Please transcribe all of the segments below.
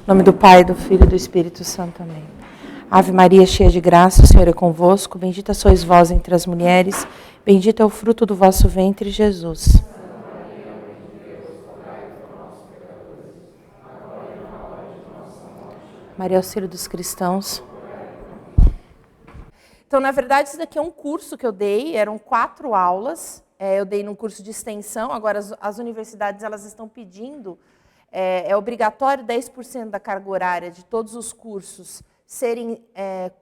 Em nome do Pai, do Filho e do Espírito Santo. Amém. Ave Maria, cheia de graça, o Senhor é convosco. Bendita sois vós entre as mulheres. Bendito é o fruto do vosso ventre, Jesus. Maria, auxílio dos cristãos. Então, na verdade, isso daqui é um curso que eu dei. Eram 4 aulas. Eu dei num curso de extensão. Agora, as universidades elas estão pedindo... É obrigatório 10% da carga horária de todos os cursos serem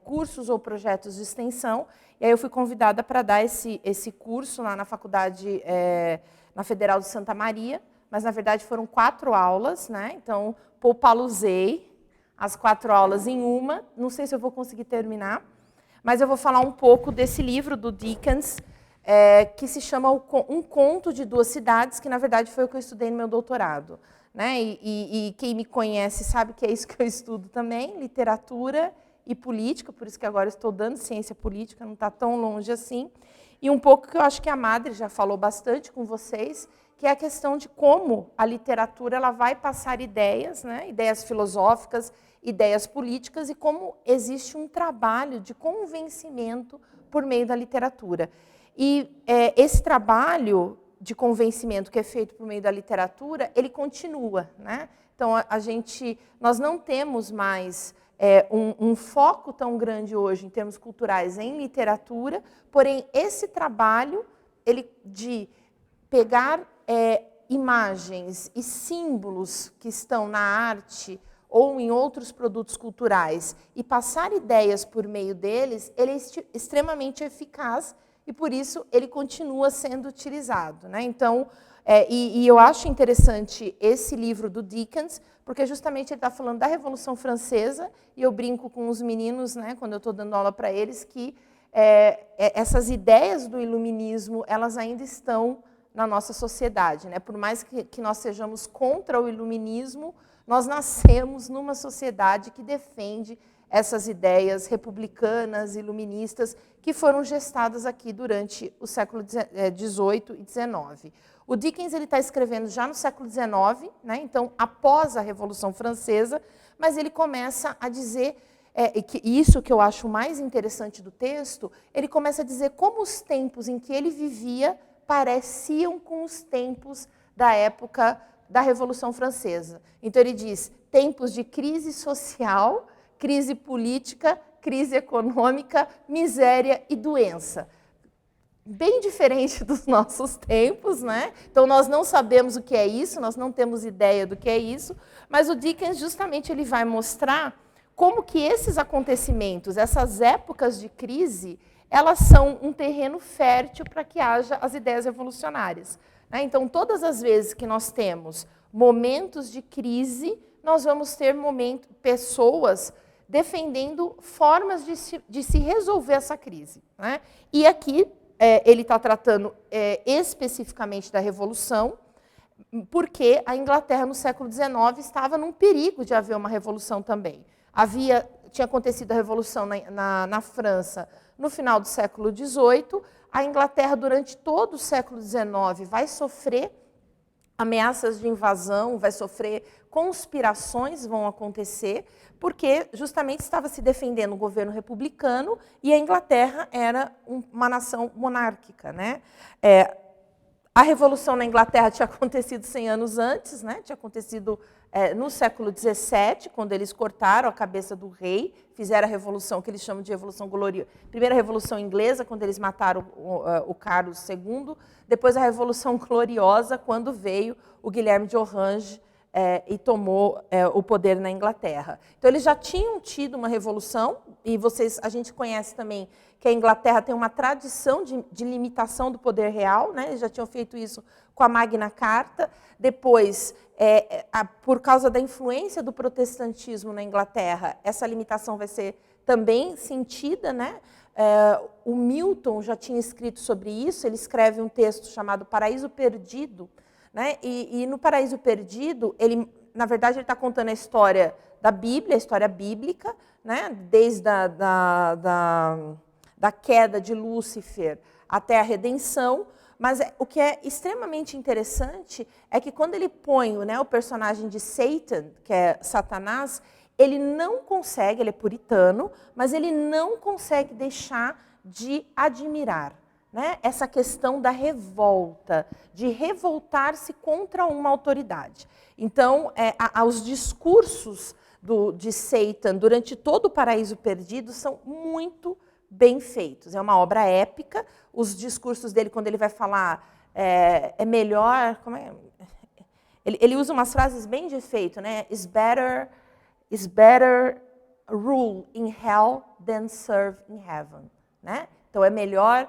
cursos ou projetos de extensão. E aí eu fui convidada para dar esse curso lá na faculdade, na Federal de Santa Maria. Mas, na verdade, foram 4 aulas, né? Então, poupaluzei as 4 aulas em uma. Não sei se eu vou conseguir terminar, mas eu vou falar um pouco desse livro do Dickens, que se chama Um Conto de Duas Cidades, que, na verdade, foi o que eu estudei no meu doutorado. Né? E quem me conhece sabe que é isso que eu estudo também, literatura e política, por isso que agora eu estou dando ciência política, não está tão longe assim. E um pouco que eu acho que a Madre já falou bastante com vocês, que é a questão de como a literatura ela vai passar ideias, né? Ideias filosóficas, ideias políticas, e como existe um trabalho de convencimento por meio da literatura. E esse trabalho de convencimento que é feito por meio da literatura, ele continua, né? Então, nós não temos mais um foco tão grande hoje, em termos culturais, em literatura, porém, esse trabalho de pegar imagens e símbolos que estão na arte ou em outros produtos culturais e passar ideias por meio deles, ele é extremamente eficaz. E, por isso, ele continua sendo utilizado. Né? Então, eu acho interessante esse livro do Dickens, porque justamente ele está falando da Revolução Francesa, e eu brinco com os meninos, né, quando eu estou dando aula para eles, que essas ideias do iluminismo, elas ainda estão na nossa sociedade. Né? Por mais que nós sejamos contra o iluminismo, nós nascemos numa sociedade que defende essas ideias republicanas, iluministas, que foram gestadas aqui durante o século XVIII e XIX. O Dickens está escrevendo já no século XIX, né? Então, após a Revolução Francesa, mas ele começa a dizer, isso que eu acho mais interessante do texto, ele começa a dizer como os tempos em que ele vivia pareciam com os tempos da época da Revolução Francesa. Então, ele diz, tempos de crise social, crise política, crise econômica, miséria e doença. Bem diferente dos nossos tempos, né? Então, nós não sabemos o que é isso, nós não temos ideia do que é isso, mas o Dickens, justamente, ele vai mostrar como que esses acontecimentos, essas épocas de crise, elas são um terreno fértil para que haja as ideias revolucionárias. Né? Então, todas as vezes que nós temos momentos de crise, nós vamos ter pessoas defendendo formas de se resolver essa crise. Né? E aqui ele está tratando especificamente da Revolução, porque a Inglaterra, no século XIX, estava num perigo de haver uma revolução também. Tinha acontecido a Revolução na França no final do século XVIII, a Inglaterra, durante todo o século XIX, vai sofrer ameaças de invasão, vai sofrer conspirações, vão acontecer, porque justamente estava se defendendo o governo republicano e a Inglaterra era uma nação monárquica. Né? A Revolução na Inglaterra tinha acontecido 100 anos antes, né? Tinha acontecido no século XVII, quando eles cortaram a cabeça do rei, fizeram a revolução que eles chamam de Revolução Gloriosa. Primeira Revolução Inglesa, quando eles mataram o Carlos II. Depois a Revolução Gloriosa, quando veio o Guilherme de Orange e tomou o poder na Inglaterra. Então, eles já tinham tido uma revolução, e a gente conhece também que a Inglaterra tem uma tradição de limitação do poder real, né? Eles já tinham feito isso com a Magna Carta. Depois, por causa da influência do protestantismo na Inglaterra, essa limitação vai ser também sentida. Né? O Milton já tinha escrito sobre isso, ele escreve um texto chamado Paraíso Perdido. Né? E no Paraíso Perdido, na verdade, ele está contando a história da Bíblia, a história bíblica, né? Desde da queda de Lúcifer até a redenção, Mas o que é extremamente interessante é que quando ele põe, né, o personagem de Satan, que é Satanás, ele não consegue, ele é puritano, mas ele não consegue deixar de admirar, né, essa questão da revolta, de revoltar-se contra uma autoridade. Então, os discursos de Satan durante todo o Paraíso Perdido são muito bem feitos. É uma obra épica. Os discursos dele, quando ele vai falar, é melhor... Como é? Ele usa umas frases bem de efeito, né? Is better rule in hell than serve in heaven. Né? Então, é melhor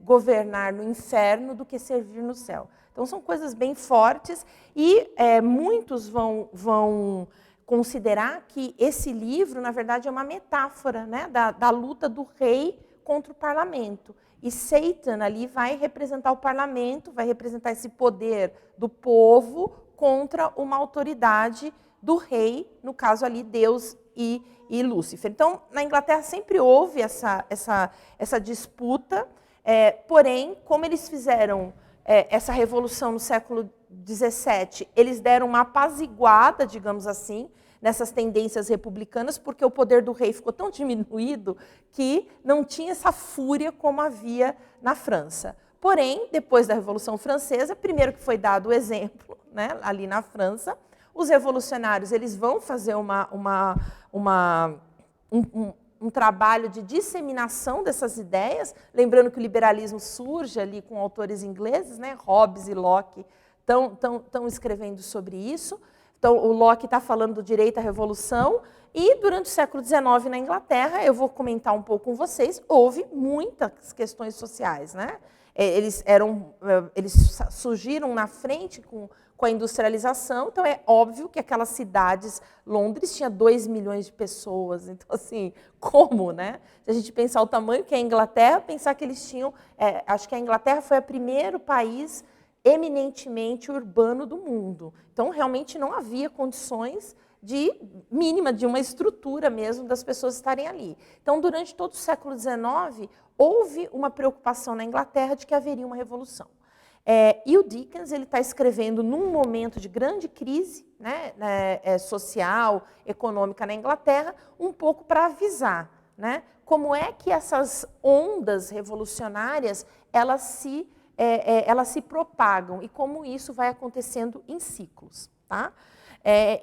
governar no inferno do que servir no céu. Então, são coisas bem fortes e muitos vão considerar que esse livro, na verdade, é uma metáfora, né, da luta do rei contra o parlamento. E Satan ali vai representar o parlamento, vai representar esse poder do povo contra uma autoridade do rei, no caso ali, Deus e Lúcifer. Então, na Inglaterra sempre houve essa disputa, porém, como eles fizeram essa revolução no século XVII, eles deram uma apaziguada, digamos assim, nessas tendências republicanas, porque o poder do rei ficou tão diminuído que não tinha essa fúria como havia na França. Porém, depois da Revolução Francesa, primeiro que foi dado o exemplo, né, ali na França, os revolucionários eles vão fazer um trabalho de disseminação dessas ideias, lembrando que o liberalismo surge ali com autores ingleses, né, Hobbes e Locke estão escrevendo sobre isso. Então, o Locke está falando do direito à revolução, e durante o século XIX na Inglaterra, eu vou comentar um pouco com vocês, houve muitas questões sociais, né? Eles surgiram na frente com a industrialização, então é óbvio que aquelas cidades, Londres tinha 2 milhões de pessoas, então assim, como, né? Se a gente pensar o tamanho que é a Inglaterra, pensar que eles tinham, acho que a Inglaterra foi o primeiro país eminentemente urbano do mundo, então realmente não havia condições mínima de uma estrutura mesmo das pessoas estarem ali. Então, durante todo o século XIX, houve uma preocupação na Inglaterra de que haveria uma revolução. E o Dickens está escrevendo num momento de grande crise, né, social, econômica na Inglaterra, um pouco para avisar, né, como é que essas ondas revolucionárias elas se propagam e como isso vai acontecendo em ciclos. Tá?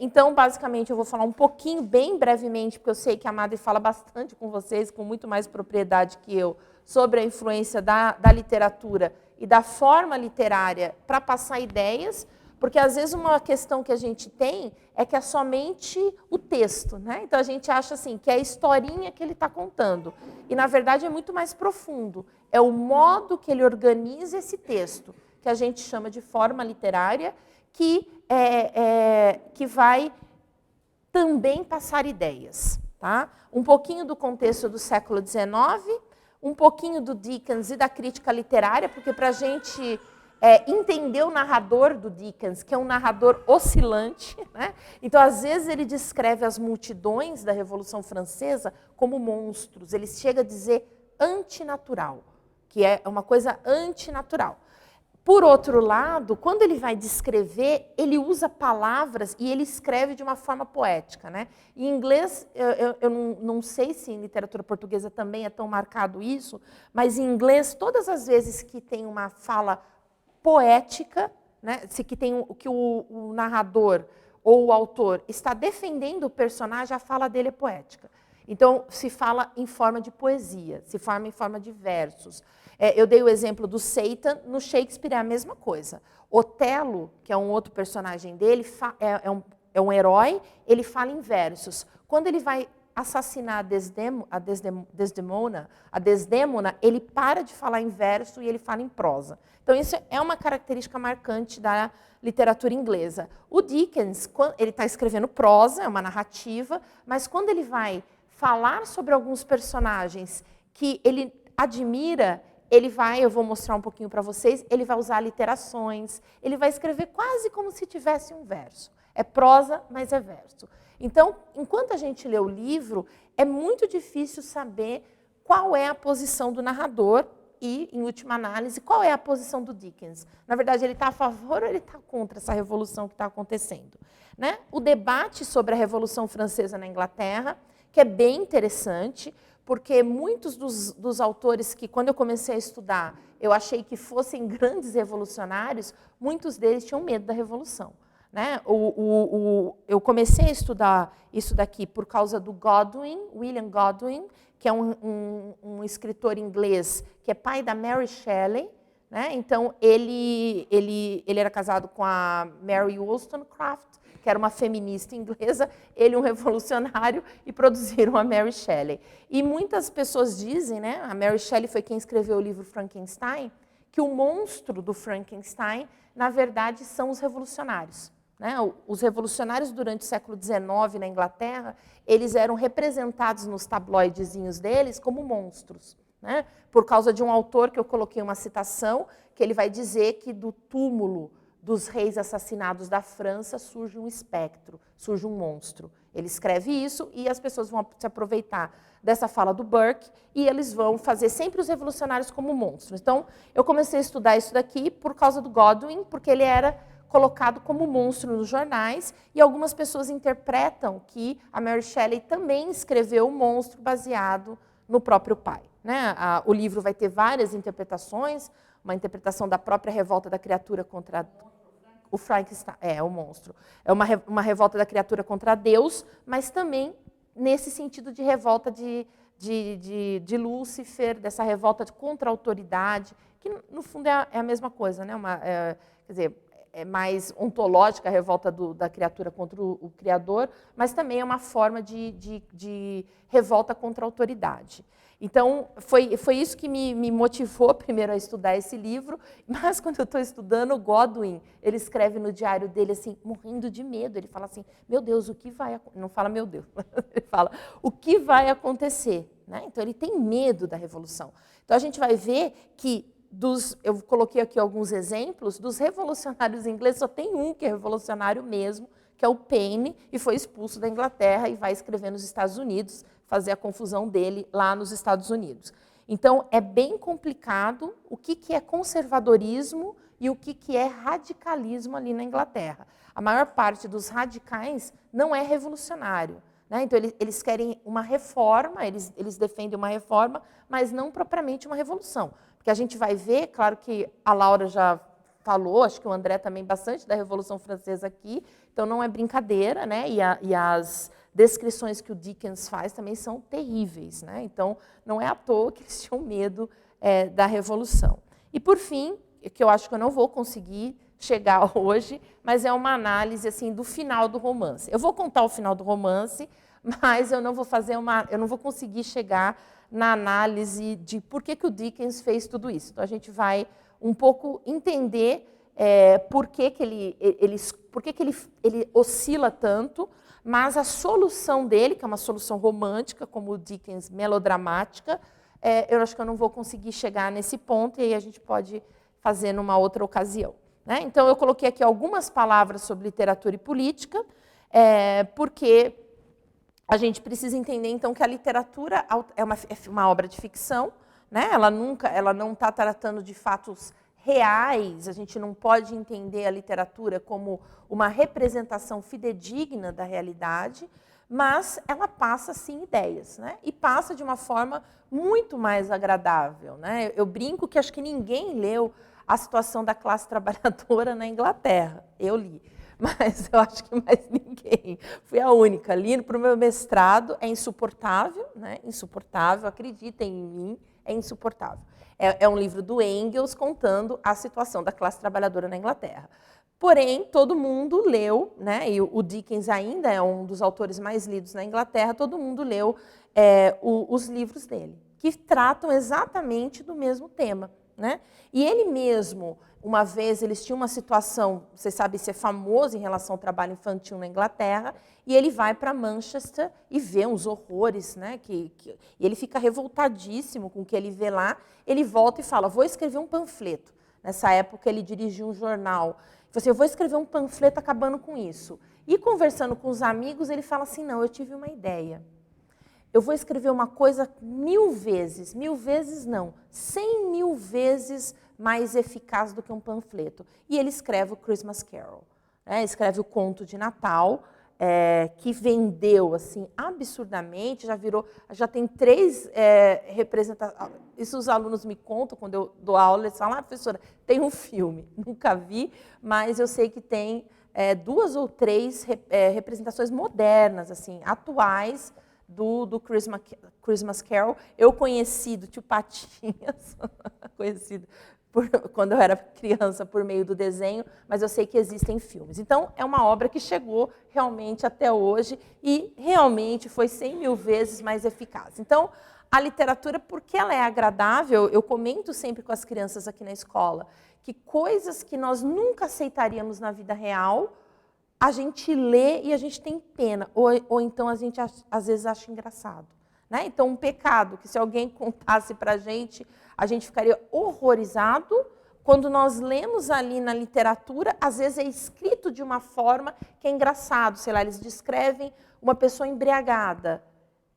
Então, basicamente, eu vou falar um pouquinho, bem brevemente, porque eu sei que a Madre fala bastante com vocês, com muito mais propriedade que eu, sobre a influência da literatura e da forma literária para passar ideias, porque às vezes uma questão que a gente tem é que é somente o texto, né? Então a gente acha assim, que é a historinha que ele está contando. E na verdade é muito mais profundo. É o modo que ele organiza esse texto, que a gente chama de forma literária, que vai também passar ideias. Tá? Um pouquinho do contexto do século XIX, um pouquinho do Dickens e da crítica literária, porque para a gente entender o narrador do Dickens, que é um narrador oscilante, né? Então, às vezes, ele descreve as multidões da Revolução Francesa como monstros. Ele chega a dizer antinatural, que é uma coisa antinatural. Por outro lado, quando ele vai descrever, ele usa palavras e ele escreve de uma forma poética. Né? Em inglês, eu não sei se em literatura portuguesa também é tão marcado isso, mas em inglês, todas as vezes que tem uma fala poética, né, que o narrador ou o autor está defendendo o personagem, a fala dele é poética. Então, se fala em forma de poesia, se fala em forma de versos. Eu dei o exemplo do Satan, no Shakespeare é a mesma coisa. Otelo, que é um outro personagem dele, é um herói, ele fala em versos. Quando ele vai assassinar a Desdémona, ele para de falar em verso e ele fala em prosa. Então, isso é uma característica marcante da literatura inglesa. O Dickens, ele está escrevendo prosa, é uma narrativa, mas quando ele vai falar sobre alguns personagens que ele admira, eu vou mostrar um pouquinho para vocês, ele vai usar literações, ele vai escrever quase como se tivesse um verso. É prosa, mas é verso. Então, enquanto a gente lê o livro, é muito difícil saber qual é a posição do narrador, e, em última análise, qual é a posição do Dickens? Na verdade, ele está a favor ou ele está contra essa revolução que está acontecendo? Né? O debate sobre a Revolução Francesa na Inglaterra, que é bem interessante, porque muitos dos autores que, quando eu comecei a estudar, eu achei que fossem grandes revolucionários, muitos deles tinham medo da Revolução. Né? Eu comecei a estudar isso daqui por causa do Godwin, William Godwin, que é um escritor inglês que é pai da Mary Shelley. Né? Então, ele era casado com a Mary Wollstonecraft, que era uma feminista inglesa, ele um revolucionário, e produziram a Mary Shelley. E muitas pessoas dizem, né, a Mary Shelley foi quem escreveu o livro Frankenstein, que o monstro do Frankenstein, na verdade, são os revolucionários. Né? Os revolucionários, durante o século XIX, na Inglaterra, eles eram representados nos tabloidezinhos deles como monstros. Né? Por causa de um autor que eu coloquei uma citação, que ele vai dizer que do túmulo dos reis assassinados da França surge um espectro, surge um monstro. Ele escreve isso e as pessoas vão se aproveitar dessa fala do Burke e eles vão fazer sempre os revolucionários como monstros. Então, eu comecei a estudar isso daqui por causa do Godwin, porque ele era colocado como monstro nos jornais, e algumas pessoas interpretam que a Mary Shelley também escreveu o monstro baseado no próprio pai. Né? O livro vai ter várias interpretações, uma interpretação da própria revolta da criatura contra o Frankenstein, o monstro. É uma revolta da criatura contra Deus, mas também nesse sentido de revolta de Lúcifer, dessa revolta contra a autoridade, que no fundo é a mesma coisa, né? Quer dizer, é mais ontológica a revolta da criatura contra o Criador, mas também é uma forma de revolta contra a autoridade. Então, foi isso que me motivou primeiro a estudar esse livro, mas quando eu estou estudando, o Godwin, ele escreve no diário dele assim, morrendo de medo, ele fala assim, meu Deus, o que vai acontecer? Não fala meu Deus, ele fala, o que vai acontecer? Né? Então, ele tem medo da revolução. Então, a gente vai ver que eu coloquei aqui alguns exemplos, dos revolucionários ingleses, só tem um que é revolucionário mesmo, que é o Paine, e foi expulso da Inglaterra e vai escrever nos Estados Unidos, fazer a confusão dele lá nos Estados Unidos. Então, é bem complicado o que é conservadorismo e o que é radicalismo ali na Inglaterra. A maior parte dos radicais não é revolucionário. Né? Então, eles querem uma reforma, eles defendem uma reforma, mas não propriamente uma revolução. Porque a gente vai ver, claro que a Laura já falou, acho que o André também bastante da Revolução Francesa aqui, então não é brincadeira, né? E as descrições que o Dickens faz também são terríveis. Né? Então, não é à toa que eles tinham medo da Revolução. E, por fim, que eu acho que eu não vou conseguir chegar hoje, mas é uma análise assim, do final do romance. Eu vou contar o final do romance, mas eu não vou conseguir chegar na análise de por que o Dickens fez tudo isso. Então, a gente vai um pouco entender por que ele oscila tanto, mas a solução dele, que é uma solução romântica, como o Dickens, melodramática, eu acho que eu não vou conseguir chegar nesse ponto, e aí a gente pode fazer numa outra ocasião. Né? Então, eu coloquei aqui algumas palavras sobre literatura e política, porque a gente precisa entender, então, que a literatura é uma obra de ficção, né? Ela não está tratando de fatos reais, a gente não pode entender a literatura como uma representação fidedigna da realidade, mas ela passa, sim, ideias, né? E passa de uma forma muito mais agradável. Né? Eu brinco que acho que ninguém leu A Situação da Classe Trabalhadora na Inglaterra. Eu li. Mas eu acho que mais ninguém. Fui a única. Li para o meu mestrado, é insuportável, né? Insuportável, acreditem em mim, é insuportável. É um livro do Engels contando a situação da classe trabalhadora na Inglaterra. Porém, todo mundo leu, né? E o Dickens ainda é um dos autores mais lidos na Inglaterra, todo mundo leu os livros dele, que tratam exatamente do mesmo tema. Né? E ele mesmo, uma vez, eles tinham uma situação, vocês sabem, isso é famoso em relação ao trabalho infantil na Inglaterra, e ele vai para Manchester e vê uns horrores, né? E ele fica revoltadíssimo com o que ele vê lá, ele volta e fala, vou escrever um panfleto. Nessa época, ele dirigia um jornal. Ele falou assim, eu vou escrever um panfleto acabando com isso. E conversando com os amigos, ele fala assim, não, eu tive uma ideia. eu vou escrever uma coisa 1000 vezes não, 100.000 vezes mais eficaz do que um panfleto. E ele escreve o Christmas Carol, né? Escreve o conto de Natal, que vendeu assim absurdamente, já tem 3 representações. Isso os alunos me contam quando eu dou aula, eles falam, professora, tem um filme, nunca vi, mas eu sei que tem 2 ou 3 representações modernas, assim, atuais, do Christmas Carol. Eu conheci do Tio Patinhas, conhecido quando eu era criança por meio do desenho, mas eu sei que existem filmes. Então, é uma obra que chegou realmente até hoje e realmente foi 100.000 vezes mais eficaz. Então, a literatura, porque ela é agradável, eu comento sempre com as crianças aqui na escola, que coisas que nós nunca aceitaríamos na vida real, a gente lê e a gente tem pena, ou então a gente às vezes acha engraçado. Né? Então, um pecado que se alguém contasse para a gente ficaria horrorizado. Quando nós lemos ali na literatura, às vezes é escrito de uma forma que é engraçado. Sei lá, eles descrevem uma pessoa embriagada,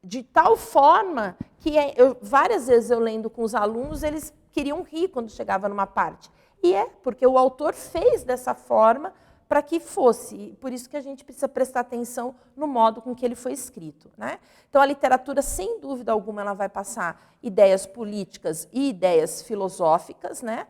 de tal forma que várias vezes eu lendo com os alunos, eles queriam rir quando chegava numa parte. E porque o autor fez dessa forma para que fosse. Por isso que a gente precisa prestar atenção no modo com que ele foi escrito. Né? Então, a literatura, sem dúvida alguma, ela vai passar ideias políticas e ideias filosóficas, né?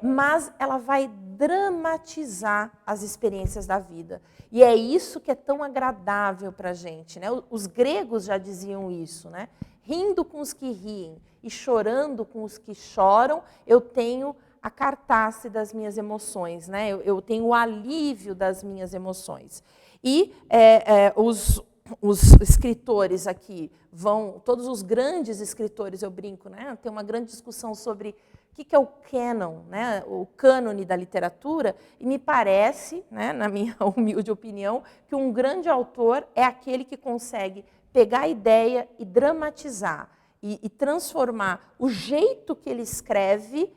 Mas ela vai dramatizar as experiências da vida. E é isso que é tão agradável para a gente. Né? Os gregos já diziam isso. Né? Rindo com os que riem e chorando com os que choram, eu tenho a cartace das minhas emoções, né? Eu tenho o alívio das minhas emoções. E os escritores aqui todos os grandes escritores, eu brinco, né? Tem uma grande discussão sobre o que é o canon, né? O cânone da literatura, e me parece, né, na minha humilde opinião, que um grande autor é aquele que consegue pegar a ideia e dramatizar, e transformar o jeito que ele escreve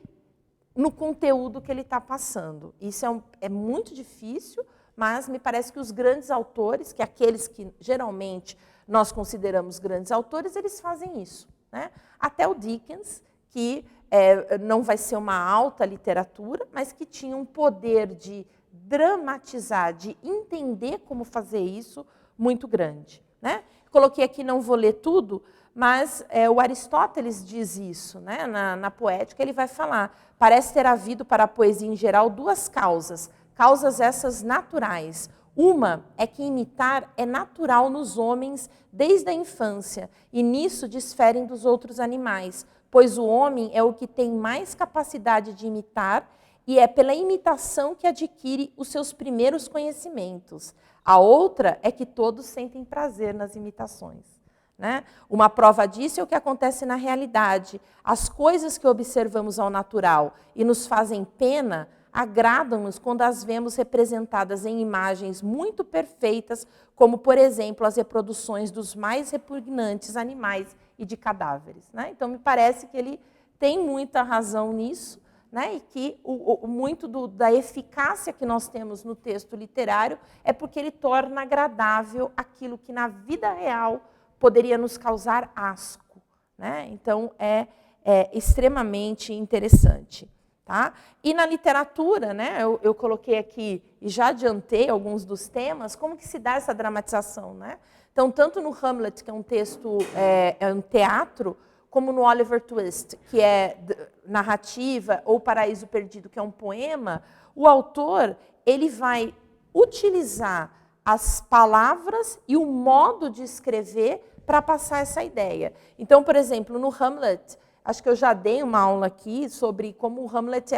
no conteúdo que ele está passando. Isso é muito difícil, mas me parece que os grandes autores, que aqueles que geralmente nós consideramos grandes autores, eles fazem isso. Né? Até o Dickens, que não vai ser uma alta literatura, mas que tinha um poder de dramatizar, de entender como fazer isso muito grande. Né? Coloquei aqui, não vou ler tudo, mas o Aristóteles diz isso, né? Na Poética, ele vai falar, parece ter havido para a poesia em geral 2 causas essas naturais. Uma é que imitar é natural nos homens desde a infância, e nisso diferem dos outros animais, pois o homem é o que tem mais capacidade de imitar, e é pela imitação que adquire os seus primeiros conhecimentos. A outra é que todos sentem prazer nas imitações. Né? Uma prova disso é o que acontece na realidade. As coisas que observamos ao natural e nos fazem pena, agradam-nos quando as vemos representadas em imagens muito perfeitas, como, por exemplo, as reproduções dos mais repugnantes animais e de cadáveres. Né? Então, me parece que ele tem muita razão nisso, né? E que muito da eficácia que nós temos no texto literário é porque ele torna agradável aquilo que na vida real poderia nos causar asco. Né? Então, é extremamente interessante. Tá? E na literatura, né, eu coloquei aqui, e já adiantei alguns dos temas, como que se dá essa dramatização. Né? Então, tanto no Hamlet, que é um texto, um teatro, como no Oliver Twist, que é narrativa, ou Paraíso Perdido, que é um poema, o autor ele vai utilizar as palavras e o modo de escrever para passar essa ideia. Então, por exemplo, no Hamlet, acho que eu já dei uma aula aqui sobre como o Hamlet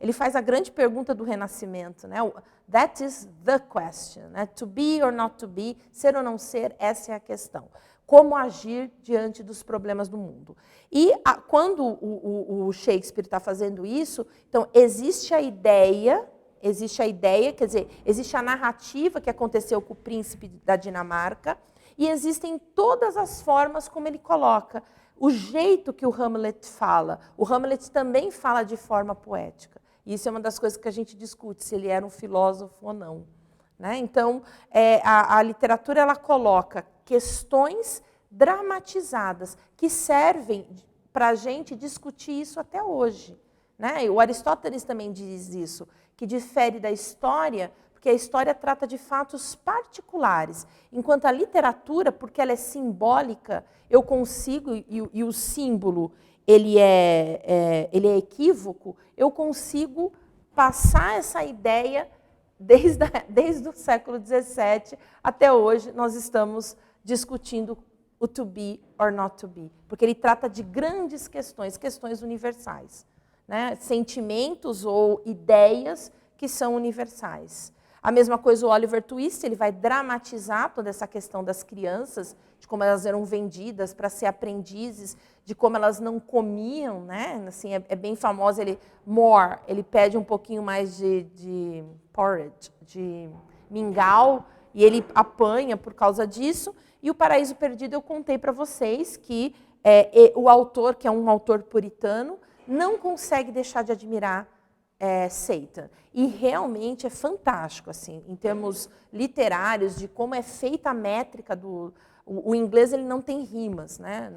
ele faz a grande pergunta do Renascimento. Né? That is the question. Né? To be or not to be, ser ou não ser, essa é a questão. Como agir diante dos problemas do mundo. E quando o Shakespeare está fazendo isso, então existe a ideia, quer dizer, existe a narrativa que aconteceu com o príncipe da Dinamarca, e existem todas as formas como ele coloca, o jeito que o Hamlet fala. O Hamlet também fala de forma poética. Isso é uma das coisas que a gente discute, se ele era um filósofo ou não. Né? Então, a literatura ela coloca questões dramatizadas, que servem para a gente discutir isso até hoje. Né? O Aristóteles também diz isso, que difere da história, porque a história trata de fatos particulares, enquanto a literatura, porque ela é simbólica, eu consigo, e o símbolo ele é equívoco, eu consigo passar essa ideia desde o século XVII até hoje, nós estamos discutindo o to be or not to be, porque ele trata de grandes questões, questões universais, né? Sentimentos ou ideias que são universais. A mesma coisa o Oliver Twist, ele vai dramatizar toda essa questão das crianças, de como elas eram vendidas para ser aprendizes, de como elas não comiam, né? Assim, é bem famosa, ele pede um pouquinho mais de porridge, de mingau, e ele apanha por causa disso. E o Paraíso Perdido eu contei para vocês que o autor, que é um autor puritano, não consegue deixar de admirar Satan. E realmente é fantástico, assim, em termos literários, de como é feita a métrica do... O inglês ele não tem rimas, né?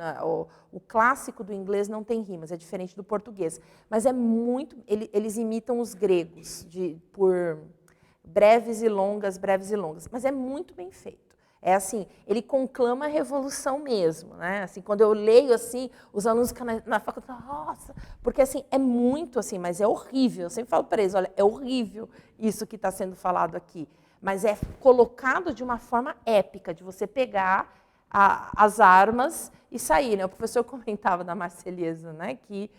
O clássico do inglês não tem rimas, é diferente do português. Mas é muito... Eles imitam os gregos, por breves e longas, mas é muito bem feito. É assim, ele conclama a revolução mesmo, né? Assim, quando eu leio assim, os alunos ficam na faculdade, nossa, porque assim, é muito assim, mas é horrível. Eu sempre falo para eles, olha, é horrível isso que está sendo falado aqui, mas é colocado de uma forma épica, de você pegar as armas e sair, né? O professor comentava da Marselhesa, né? Que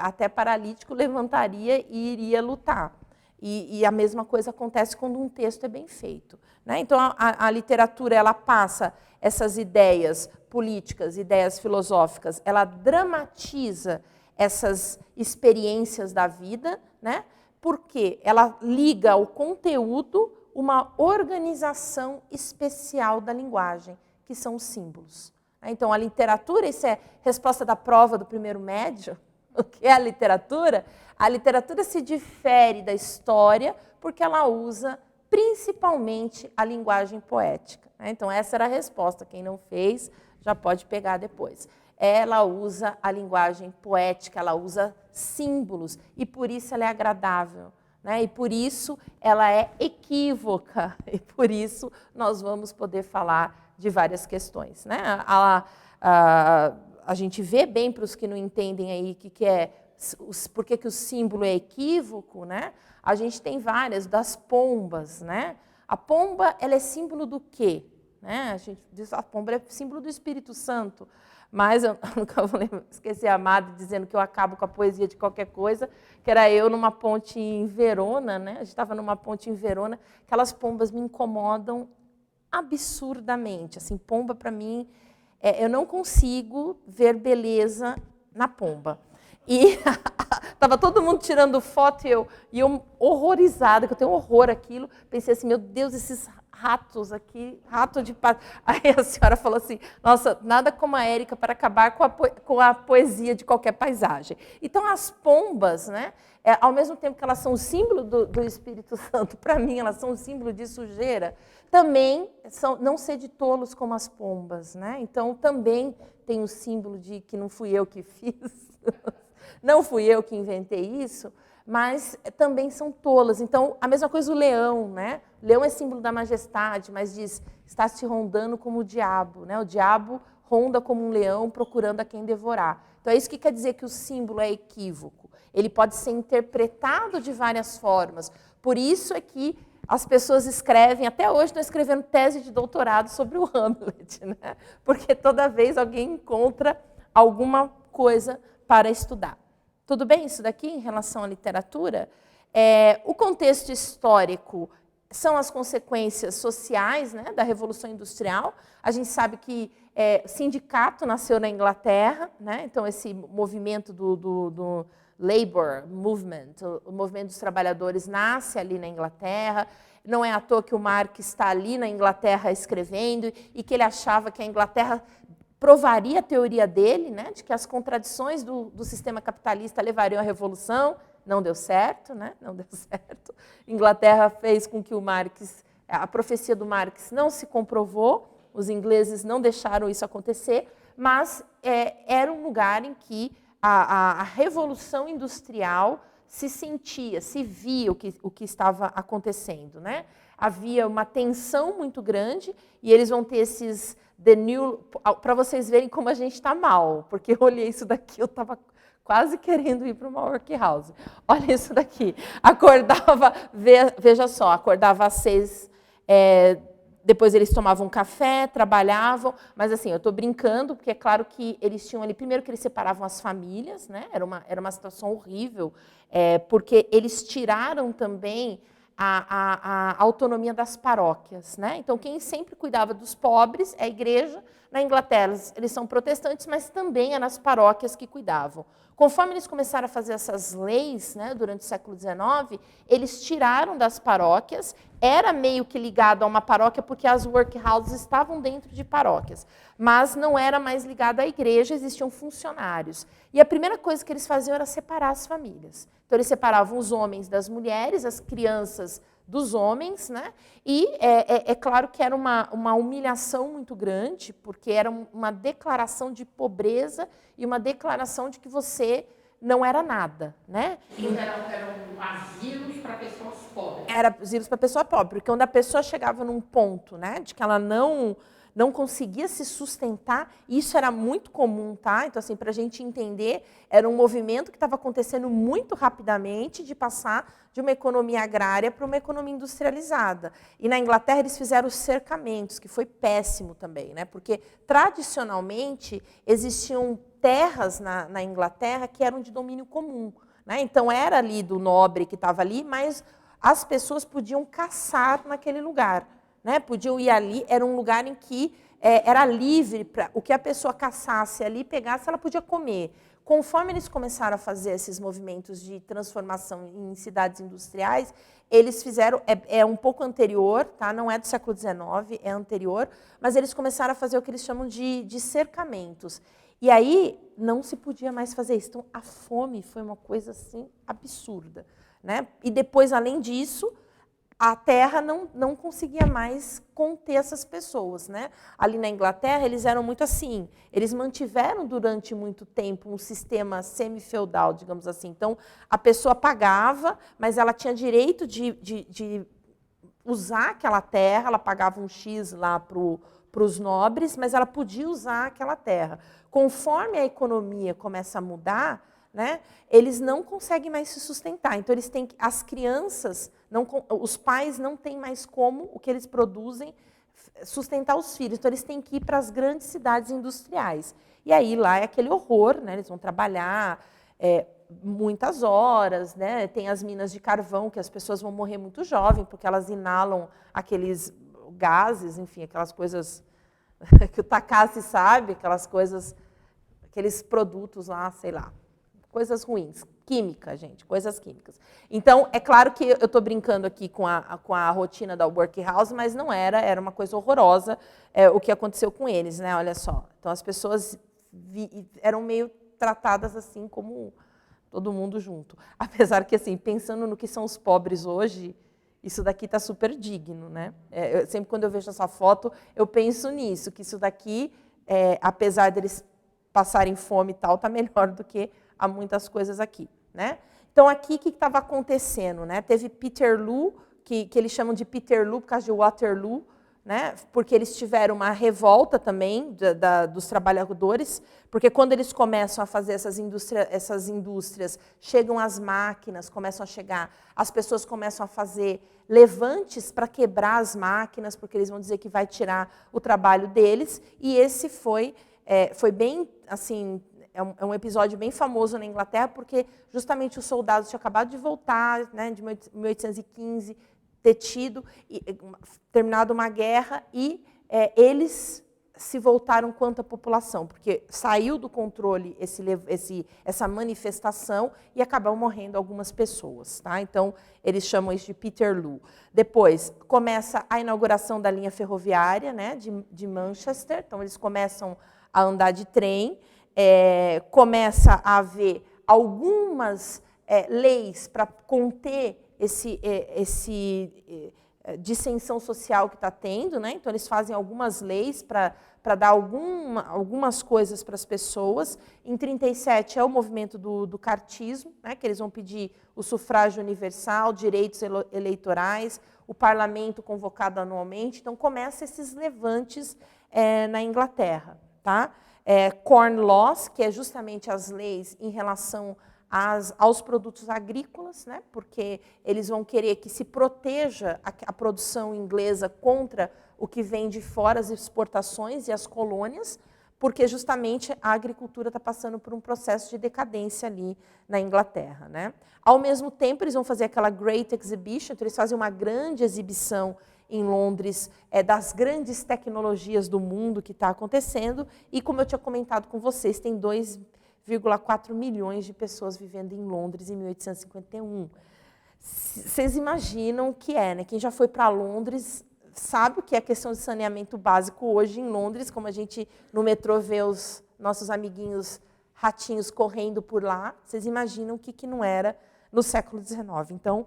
até paralítico levantaria e iria lutar. E a mesma coisa acontece quando um texto é bem feito. Né? Então, a literatura ela passa essas ideias políticas, ideias filosóficas, ela dramatiza essas experiências da vida, né? Porque ela liga ao conteúdo uma organização especial da linguagem, que são os símbolos. Então, a literatura, isso é resposta da prova do primeiro médio. O que é a literatura? A literatura se difere da história porque ela usa principalmente a linguagem poética. Então, essa era a resposta. Quem não fez, já pode pegar depois. Ela usa a linguagem poética, ela usa símbolos, e por isso ela é agradável. E por isso ela é equívoca, e por isso nós vamos poder falar de várias questões. A gente vê bem, para os que não entendem aí por que o símbolo é equívoco, né? A gente tem várias, das pombas. Né? A pomba ela é símbolo do quê? Né? A gente diz que a pomba é símbolo do Espírito Santo, mas eu nunca vou esquecer a Amada dizendo que eu acabo com a poesia de qualquer coisa, que era eu numa ponte em Verona, né? A gente estava numa ponte em Verona, aquelas pombas me incomodam absurdamente. Assim, pomba, para mim, eu não consigo ver beleza na pomba. E estava todo mundo tirando foto e eu horrorizada, que eu tenho horror àquilo. Pensei assim, meu Deus, esses ratos aqui, rato de... Aí a senhora falou assim, nossa, nada como a Érica para acabar com a poesia de qualquer paisagem. Então, as pombas, né, ao mesmo tempo que elas são o símbolo do Espírito Santo, para mim, elas são o símbolo de sujeira, também não ser de tolos como as pombas. Né? Então, também tem o símbolo de que não fui eu que fiz, não fui eu que inventei isso, mas também são tolas. Então, a mesma coisa o leão. Né? O leão é símbolo da majestade, mas diz, está se rondando como o diabo. Né? O diabo ronda como um leão procurando a quem devorar. Então, é isso que quer dizer que o símbolo é equívoco. Ele pode ser interpretado de várias formas. Por isso é que as pessoas escrevem, até hoje estão escrevendo tese de doutorado sobre o Hamlet, né? Porque toda vez alguém encontra alguma coisa para estudar. Tudo bem isso daqui em relação à literatura? O contexto histórico são as consequências sociais, né, da Revolução Industrial. A gente sabe que sindicato nasceu na Inglaterra, né? Então esse movimento do Labour Movement, o movimento dos trabalhadores, nasce ali na Inglaterra. Não é à toa que o Marx está ali na Inglaterra escrevendo e que ele achava que a Inglaterra provaria a teoria dele, né, de que as contradições do sistema capitalista levariam à revolução. Não deu certo, né? Não deu certo. Inglaterra fez com que a profecia do Marx não se comprovou, os ingleses não deixaram isso acontecer, mas era um lugar em que a revolução industrial se sentia, se via o que estava acontecendo, né? Havia uma tensão muito grande e eles vão ter esses para vocês verem como a gente está mal, porque eu olhei isso daqui, eu estava quase querendo ir para uma workhouse. Olha isso daqui. Acordava, veja só, acordava às 6, depois eles tomavam café, trabalhavam, mas assim, eu estou brincando, porque é claro que eles tinham ali, primeiro que eles separavam as famílias, né? Era uma situação horrível, porque eles tiraram também a autonomia das paróquias, né? Então, quem sempre cuidava dos pobres é a igreja. Na Inglaterra, eles são protestantes, mas também eram as paróquias que cuidavam. Conforme eles começaram a fazer essas leis, né, durante o século XIX, eles tiraram das paróquias, era meio que ligado a uma paróquia, porque as workhouses estavam dentro de paróquias, mas não era mais ligado à igreja, existiam funcionários. E a primeira coisa que eles faziam era separar as famílias. Então, eles separavam os homens das mulheres, as crianças dos homens, né? E é claro que era uma humilhação muito grande, porque era uma declaração de pobreza e uma declaração de que você não era nada, né? Eram asilos para pessoas pobres. Era asilos para pessoa pobre, porque quando a pessoa chegava num ponto, né, de que ela não conseguia se sustentar, isso era muito comum, tá? Então, assim, para a gente entender, era um movimento que estava acontecendo muito rapidamente de passar de uma economia agrária para uma economia industrializada. E na Inglaterra eles fizeram os cercamentos, que foi péssimo também, né? Porque tradicionalmente existiam terras na Inglaterra que eram de domínio comum, né? Então era ali do nobre que estava ali, mas as pessoas podiam caçar naquele lugar, né? Podiam ir ali, era um lugar em que era livre, para o que a pessoa caçasse ali, pegasse, ela podia comer. Conforme eles começaram a fazer esses movimentos de transformação em cidades industriais, eles fizeram, um pouco anterior, tá? Não é do século XIX, é anterior, mas eles começaram a fazer o que eles chamam de cercamentos. E aí não se podia mais fazer isso. Então, a fome foi uma coisa assim absurda, né? E depois, além disso, a terra não conseguia mais conter essas pessoas, né? Ali na Inglaterra, eles eram muito assim. Eles mantiveram durante muito tempo um sistema semi-feudal, digamos assim. Então, a pessoa pagava, mas ela tinha direito de usar aquela terra, ela pagava um X lá para os nobres, mas ela podia usar aquela terra. Conforme a economia começa a mudar, né, eles não conseguem mais se sustentar. Então, eles têm as crianças, os pais não têm mais como o que eles produzem sustentar os filhos. Então, eles têm que ir para as grandes cidades industriais. E aí, lá é aquele horror, né, eles vão trabalhar muitas horas, né, tem as minas de carvão, que as pessoas vão morrer muito jovem, porque elas inalam aqueles gases, enfim, aquelas coisas que o Takashi sabe, aquelas coisas, aqueles produtos lá, sei lá, coisas ruins, química, gente, coisas químicas. Então, é claro que eu estou brincando aqui com a rotina da workhouse, mas não era uma coisa horrorosa o que aconteceu com eles, né? Olha só. Então, as pessoas eram meio tratadas assim como todo mundo junto. Apesar que, assim, pensando no que são os pobres hoje, isso daqui está super digno, né? Sempre quando eu vejo essa foto, eu penso nisso, que isso daqui, apesar deles passarem fome e tal, está melhor do que há muitas coisas aqui, né? Então, aqui, o que estava acontecendo, né? Teve Peterloo, que eles chamam de Peterloo por causa de Waterloo, né? Porque eles tiveram uma revolta também dos trabalhadores, porque quando eles começam a fazer essas indústrias, chegam as máquinas, começam a chegar, as pessoas começam a fazer levantes para quebrar as máquinas, porque eles vão dizer que vai tirar o trabalho deles, e esse foi bem, assim, é um episódio bem famoso na Inglaterra, porque justamente os soldados tinham acabado de voltar, né, de 1815, ter terminado uma guerra, e eles se voltaram contra a população, porque saiu do controle essa manifestação e acabaram morrendo algumas pessoas. Tá? Então, eles chamam isso de Peterloo. Depois, começa a inauguração da linha ferroviária, né, de Manchester, então eles começam a andar de trem, começa a haver algumas leis para conter dissensão social que está tendo, né? Então eles fazem algumas leis para dar algumas coisas para as pessoas. Em 37 é o movimento do cartismo, né? Que eles vão pedir o sufrágio universal, direitos eleitorais, o parlamento convocado anualmente. Então começam esses levantes na Inglaterra, tá? Corn Laws, que é justamente as leis em relação aos produtos agrícolas, né? Porque eles vão querer que se proteja a produção inglesa contra o que vem de fora, as exportações e as colônias, porque justamente a agricultura está passando por um processo de decadência ali na Inglaterra, né? Ao mesmo tempo, eles vão fazer aquela Great Exhibition, então eles fazem uma grande exibição em Londres das grandes tecnologias do mundo que está acontecendo, e como eu tinha comentado com vocês, tem 2,4 milhões de pessoas vivendo em Londres em 1851. Vocês imaginam o que é, né? Quem já foi para Londres sabe o que é a questão de saneamento básico hoje em Londres, como a gente no metrô vê os nossos amiguinhos ratinhos correndo por lá. Vocês imaginam o que não era no século XIX. Então,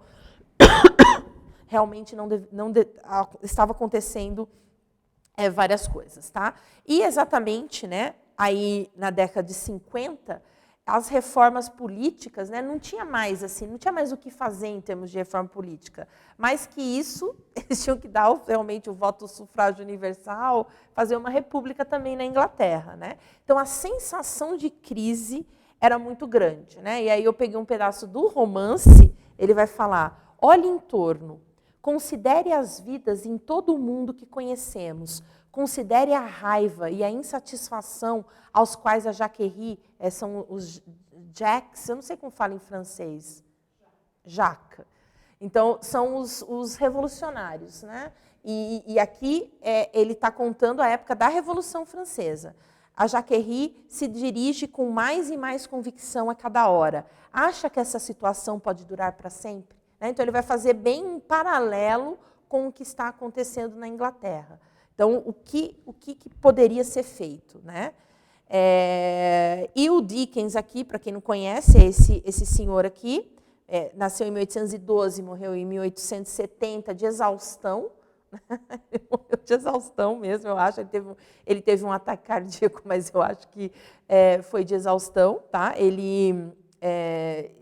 realmente estava acontecendo várias coisas, tá? E exatamente, né, aí na década de 50, as reformas políticas, né, não tinha mais o que fazer em termos de reforma política, mas que isso, eles tinham que dar realmente o voto do sufrágio universal, fazer uma república também na Inglaterra, né? Então a sensação de crise era muito grande, né? E aí eu peguei um pedaço do romance, ele vai falar: olhe em torno, considere as vidas em todo o mundo que conhecemos, considere a raiva e a insatisfação aos quais a Jacquerie, são os Jacques, eu não sei como fala em francês, Jacques. Então, são os revolucionários, né? E aqui ele está contando a época da Revolução Francesa. A Jacquerie se dirige com mais e mais convicção a cada hora. Acha que essa situação pode durar para sempre? Né? Então, ele vai fazer bem um paralelo com o que está acontecendo na Inglaterra. Então, o que poderia ser feito, né? E o Dickens aqui, para quem não conhece, é esse senhor aqui, nasceu em 1812, morreu em 1870, de exaustão. Ele morreu de exaustão mesmo, eu acho. Ele teve um ataque cardíaco, mas eu acho que foi de exaustão, tá? Ele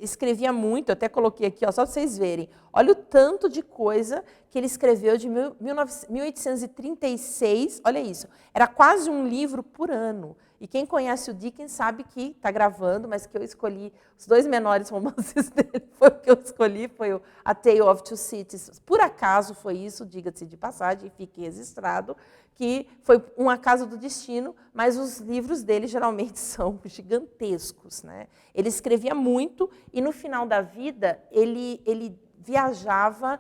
escrevia muito, eu até coloquei aqui, ó, só para vocês verem. Olha o tanto de coisa que ele escreveu de 1836, olha isso, era quase um livro por ano. E quem conhece o Dickens sabe que está gravando, mas que eu escolhi, os 2 menores romances dele, foi o que eu escolhi, foi o A Tale of Two Cities. Por acaso foi isso, diga-se de passagem, fique registrado, que foi um acaso do destino, mas os livros dele geralmente são gigantescos, né? Ele escrevia muito e no final da vida ele viajava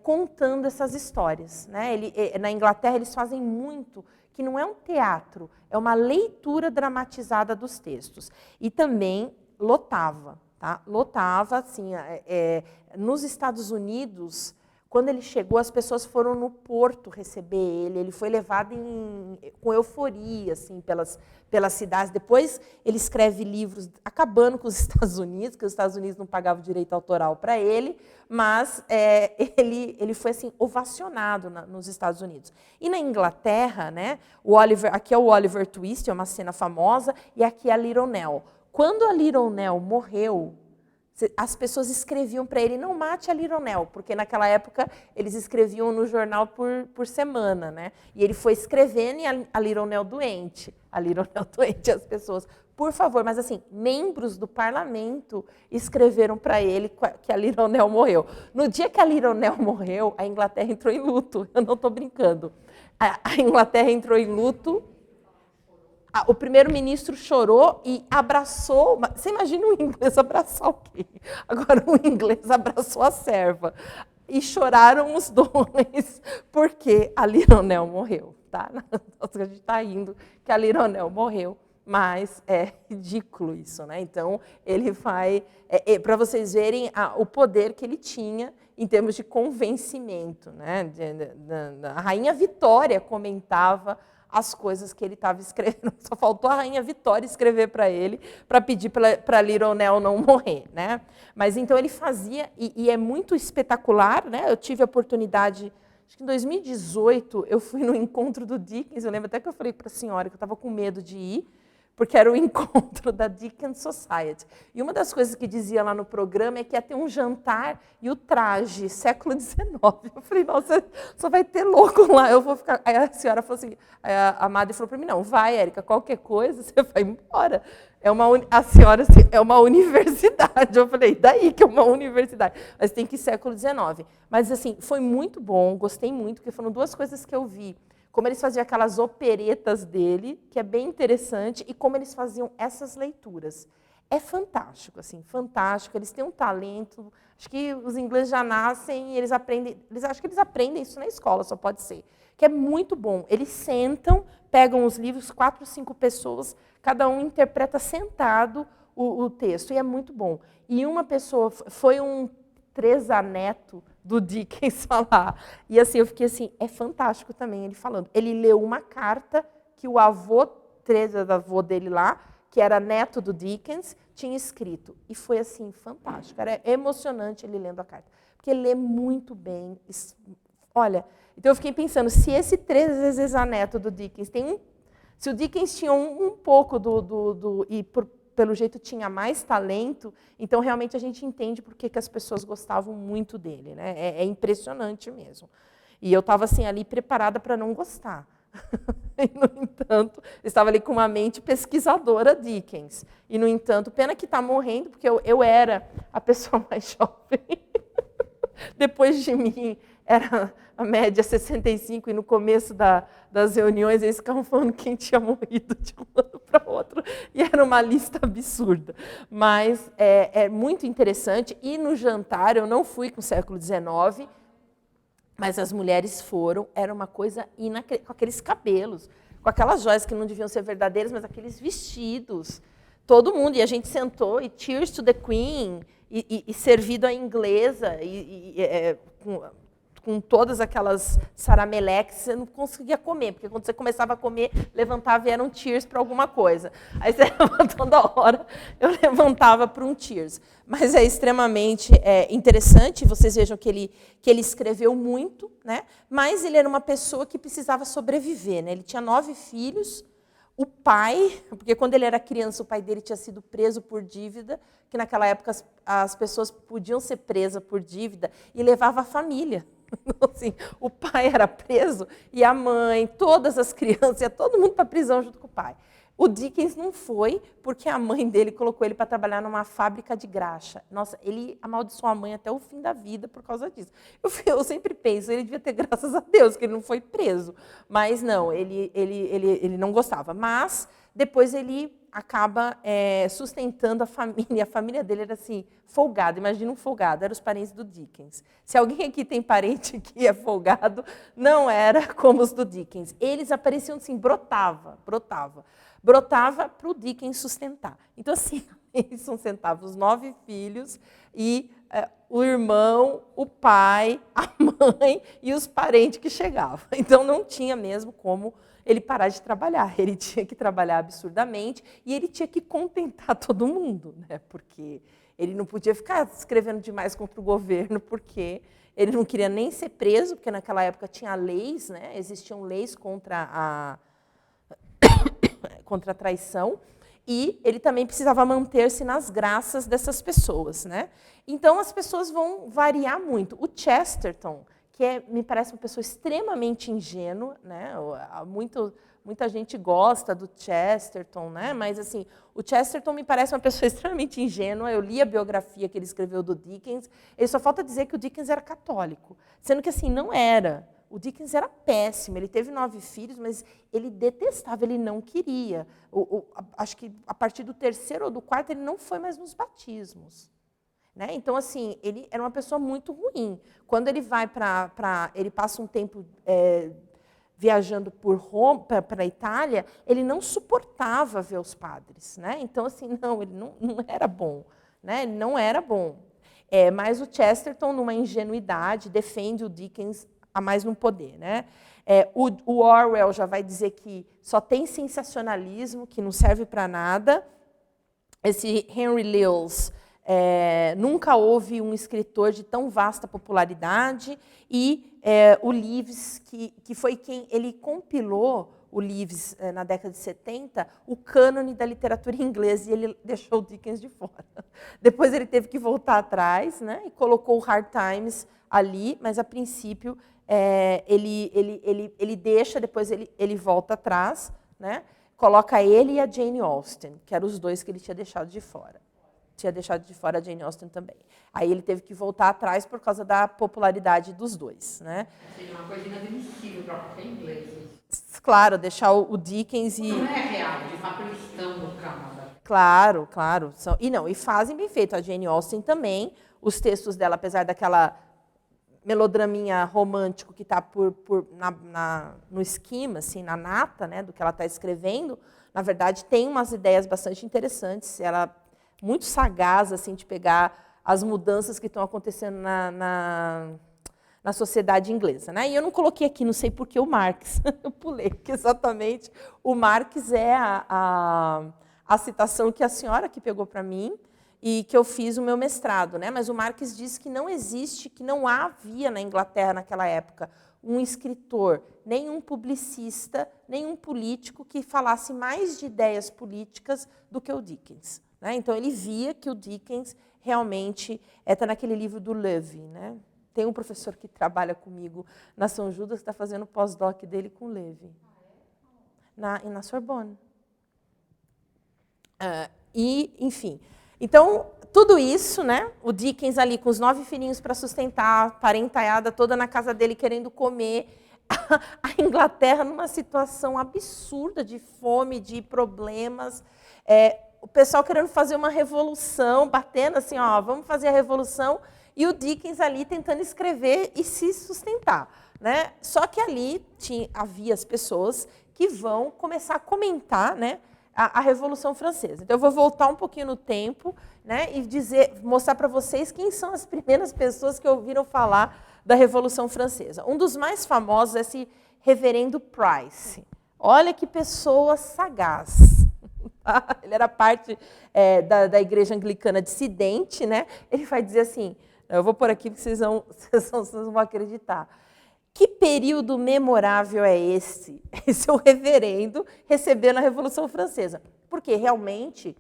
contando essas histórias, né? Na Inglaterra eles fazem muito, que não é um teatro, é uma leitura dramatizada dos textos. E também lotava, tá? Lotava, assim, nos Estados Unidos, quando ele chegou, as pessoas foram no porto receber ele foi levado com euforia, assim, pelas cidades. Depois ele escreve livros acabando com os Estados Unidos, que os Estados Unidos não pagavam direito autoral para ele, mas ele foi assim, ovacionado nos Estados Unidos. E na Inglaterra, né, aqui é o Oliver Twist, é uma cena famosa, e aqui é a Little Nell. Quando a Little Nell morreu, as pessoas escreviam para ele: não mate a Little Nell, porque naquela época eles escreviam no jornal por semana, né? E ele foi escrevendo e a Little Nell doente. A Little Nell doente, as pessoas, por favor, mas assim, membros do parlamento escreveram para ele que a Little Nell morreu. No dia que a Little Nell morreu, a Inglaterra entrou em luto, eu não estou brincando. A Inglaterra entrou em luto. O primeiro-ministro chorou e abraçou. Você imagina um inglês abraçar alguém? Agora, um inglês abraçou a serva. E choraram os dois, porque a Little Nell morreu. Tá? A gente está rindo que a Little Nell morreu, mas é ridículo isso, né? Então, ele vai. Para vocês verem o poder que ele tinha em termos de convencimento, né? A rainha Vitória comentava as coisas que ele estava escrevendo. Só faltou a Rainha Vitória escrever para ele, para pedir para Little Nell não morrer, né? Mas então ele fazia, e é muito espetacular, né? Eu tive a oportunidade, acho que em 2018, eu fui no encontro do Dickens, eu lembro até que eu falei para a senhora que eu estava com medo de ir, porque era o encontro da Dickens Society. E uma das coisas que dizia lá no programa é que ia ter um jantar e o traje, século XIX. Eu falei, nossa, só vai ter louco lá, eu vou ficar... Aí a senhora falou assim, a Madre falou para mim, não, vai, Érica, qualquer coisa, você vai embora. A senhora assim, é uma universidade. Eu falei, daí que é uma universidade. Mas tem que ir século XIX. Mas assim, foi muito bom, gostei muito, porque foram duas coisas que eu vi. Como eles faziam aquelas operetas dele, que é bem interessante, e como eles faziam essas leituras. É fantástico, assim, fantástico. Eles têm um talento. Acho que os ingleses já nascem e eles aprendem. Acho que eles aprendem isso na escola, só pode ser. Que é muito bom. Eles sentam, pegam os livros, 4, 5 pessoas, cada um interpreta sentado o texto, e é muito bom. E uma pessoa, foi um tresaneto do Dickens falar. E assim, eu fiquei assim, é fantástico também ele falando. Ele leu uma carta que o avô dele lá, que era neto do Dickens, tinha escrito. E foi assim, fantástico. Era emocionante ele lendo a carta. Porque ele lê muito bem. Olha, então eu fiquei pensando, se esse tresaneto do Dickens tem um... Se o Dickens tinha um pouco pelo jeito tinha mais talento, então realmente a gente entende por que as pessoas gostavam muito dele, né? É impressionante mesmo. E eu estava assim, ali preparada para não gostar. E, no entanto, eu estava ali com uma mente pesquisadora Dickens. E, no entanto, pena que está morrendo, porque eu era a pessoa mais jovem. Depois de mim, era a média 65, e no começo das reuniões eles ficavam falando quem tinha morrido de um ano para outro, e era uma lista absurda. Mas é muito interessante, e no jantar, eu não fui com o século XIX, mas as mulheres foram, era uma coisa inacreditável, com aqueles cabelos, com aquelas joias que não deviam ser verdadeiras, mas aqueles vestidos, todo mundo, e a gente sentou, e Cheers to the Queen, e servido à inglesa, com todas aquelas sarameleques, você não conseguia comer, porque quando você começava a comer, levantava e era um cheers para alguma coisa. Aí você toda hora, eu levantava para um cheers. Mas é extremamente interessante, vocês vejam que ele escreveu muito, né? Mas ele era uma pessoa que precisava sobreviver, né? Ele tinha 9 filhos, o pai, porque quando ele era criança, o pai dele tinha sido preso por dívida, que naquela época as pessoas podiam ser presas por dívida, e levava a família. Então, assim, o pai era preso e a mãe, todas as crianças, ia todo mundo para a prisão junto com o pai. O Dickens não foi, porque a mãe dele colocou ele para trabalhar numa fábrica de graxa. Nossa, ele amaldiçoou a mãe até o fim da vida por causa disso. Eu sempre penso, ele devia ter graças a Deus que ele não foi preso. Mas não, ele não gostava. Mas depois ele acaba sustentando a família. A família dele era assim, folgada. Imagina um folgado, eram os parentes do Dickens. Se alguém aqui tem parente que é folgado, não era como os do Dickens. Eles apareciam assim, brotava para o Dickens sustentar. Então, assim, eles sustentavam os 9 filhos e o irmão, o pai, a mãe e os parentes que chegavam. Então, não tinha mesmo como ele parar de trabalhar. Ele tinha que trabalhar absurdamente e ele tinha que contentar todo mundo, né? Porque ele não podia ficar escrevendo demais contra o governo, porque ele não queria nem ser preso, porque naquela época tinha leis, né? Existiam leis contra a traição, e ele também precisava manter-se nas graças dessas pessoas, né? Então, as pessoas vão variar muito. O Chesterton, que me parece uma pessoa extremamente ingênua, né? Muita gente gosta do Chesterton, né? Mas assim, o Chesterton me parece uma pessoa extremamente ingênua. Eu li a biografia que ele escreveu do Dickens. Ele só falta dizer que o Dickens era católico, sendo que assim não era. O Dickens era péssimo, ele teve 9 filhos, mas ele detestava, ele não queria. Acho que a partir do 3º ou do 4º ele não foi mais nos batismos. Né? Então, assim, ele era uma pessoa muito ruim. Quando ele vai ele passa um tempo viajando por Roma, para a Itália, ele não suportava ver os padres. Né? Então, assim, não, ele não era bom. Né? Ele não era bom. Mas o Chesterton, numa ingenuidade, defende o Dickens a mais não poder, né? O Orwell já vai dizer que só tem sensacionalismo, que não serve para nada. Esse Henry Lewis, nunca houve um escritor de tão vasta popularidade, e o Leaves, que foi quem ele compilou, o Leaves, na década de 70, o cânone da literatura inglesa, e ele deixou o Dickens de fora. Depois ele teve que voltar atrás, né, e colocou o Hard Times ali, mas, a princípio, ele deixa, depois ele volta atrás, né, coloca ele e a Jane Austen, que eram os dois que ele tinha deixado de fora. Tinha deixado de fora a Jane Austen também. Aí ele teve que voltar atrás por causa da popularidade dos dois, né? Seria uma coisa inadmissível para qualquer inglês. Claro, deixar o Dickens e... Não é real, de fato eles estão no Canadá. Claro, claro. E fazem bem feito. A Jane Austen também, os textos dela, apesar daquela melodraminha romântico que está no esquema, assim, na nata, né, do que ela está escrevendo, na verdade, tem umas ideias bastante interessantes. Ela é muito sagaz, assim, de pegar as mudanças que estão acontecendo na sociedade inglesa, né? E eu não coloquei aqui, não sei por que o Marx, eu pulei, porque exatamente o Marx é a citação que a senhora que pegou para mim e que eu fiz o meu mestrado, né? Mas o Marx diz que não existe, que não havia na Inglaterra naquela época um escritor, nenhum publicista, nenhum político que falasse mais de ideias políticas do que o Dickens, né? Então ele via que o Dickens realmente está naquele livro do Levy, né? Tem um professor que trabalha comigo na São Judas, que está fazendo o pós-doc dele com o Levy. Na Sorbonne. Enfim. Então, tudo isso, né? O Dickens ali com os 9 filhinhos para sustentar, a parentaiada toda na casa dele querendo comer. A Inglaterra numa situação absurda de fome, de problemas. O pessoal querendo fazer uma revolução, batendo assim, ó, vamos fazer a revolução. E o Dickens ali tentando escrever e se sustentar, né? Só que ali havia as pessoas que vão começar a comentar, né, a Revolução Francesa. Então, eu vou voltar um pouquinho no tempo, né, e mostrar para vocês quem são as primeiras pessoas que ouviram falar da Revolução Francesa. Um dos mais famosos é esse reverendo Price. Olha que pessoa sagaz. Ele era parte da igreja anglicana dissidente, né? Ele vai dizer assim... Eu vou pôr aqui porque vocês não vão acreditar. Que período memorável é esse? Esse é o reverendo recebendo a Revolução Francesa. Porque, realmente,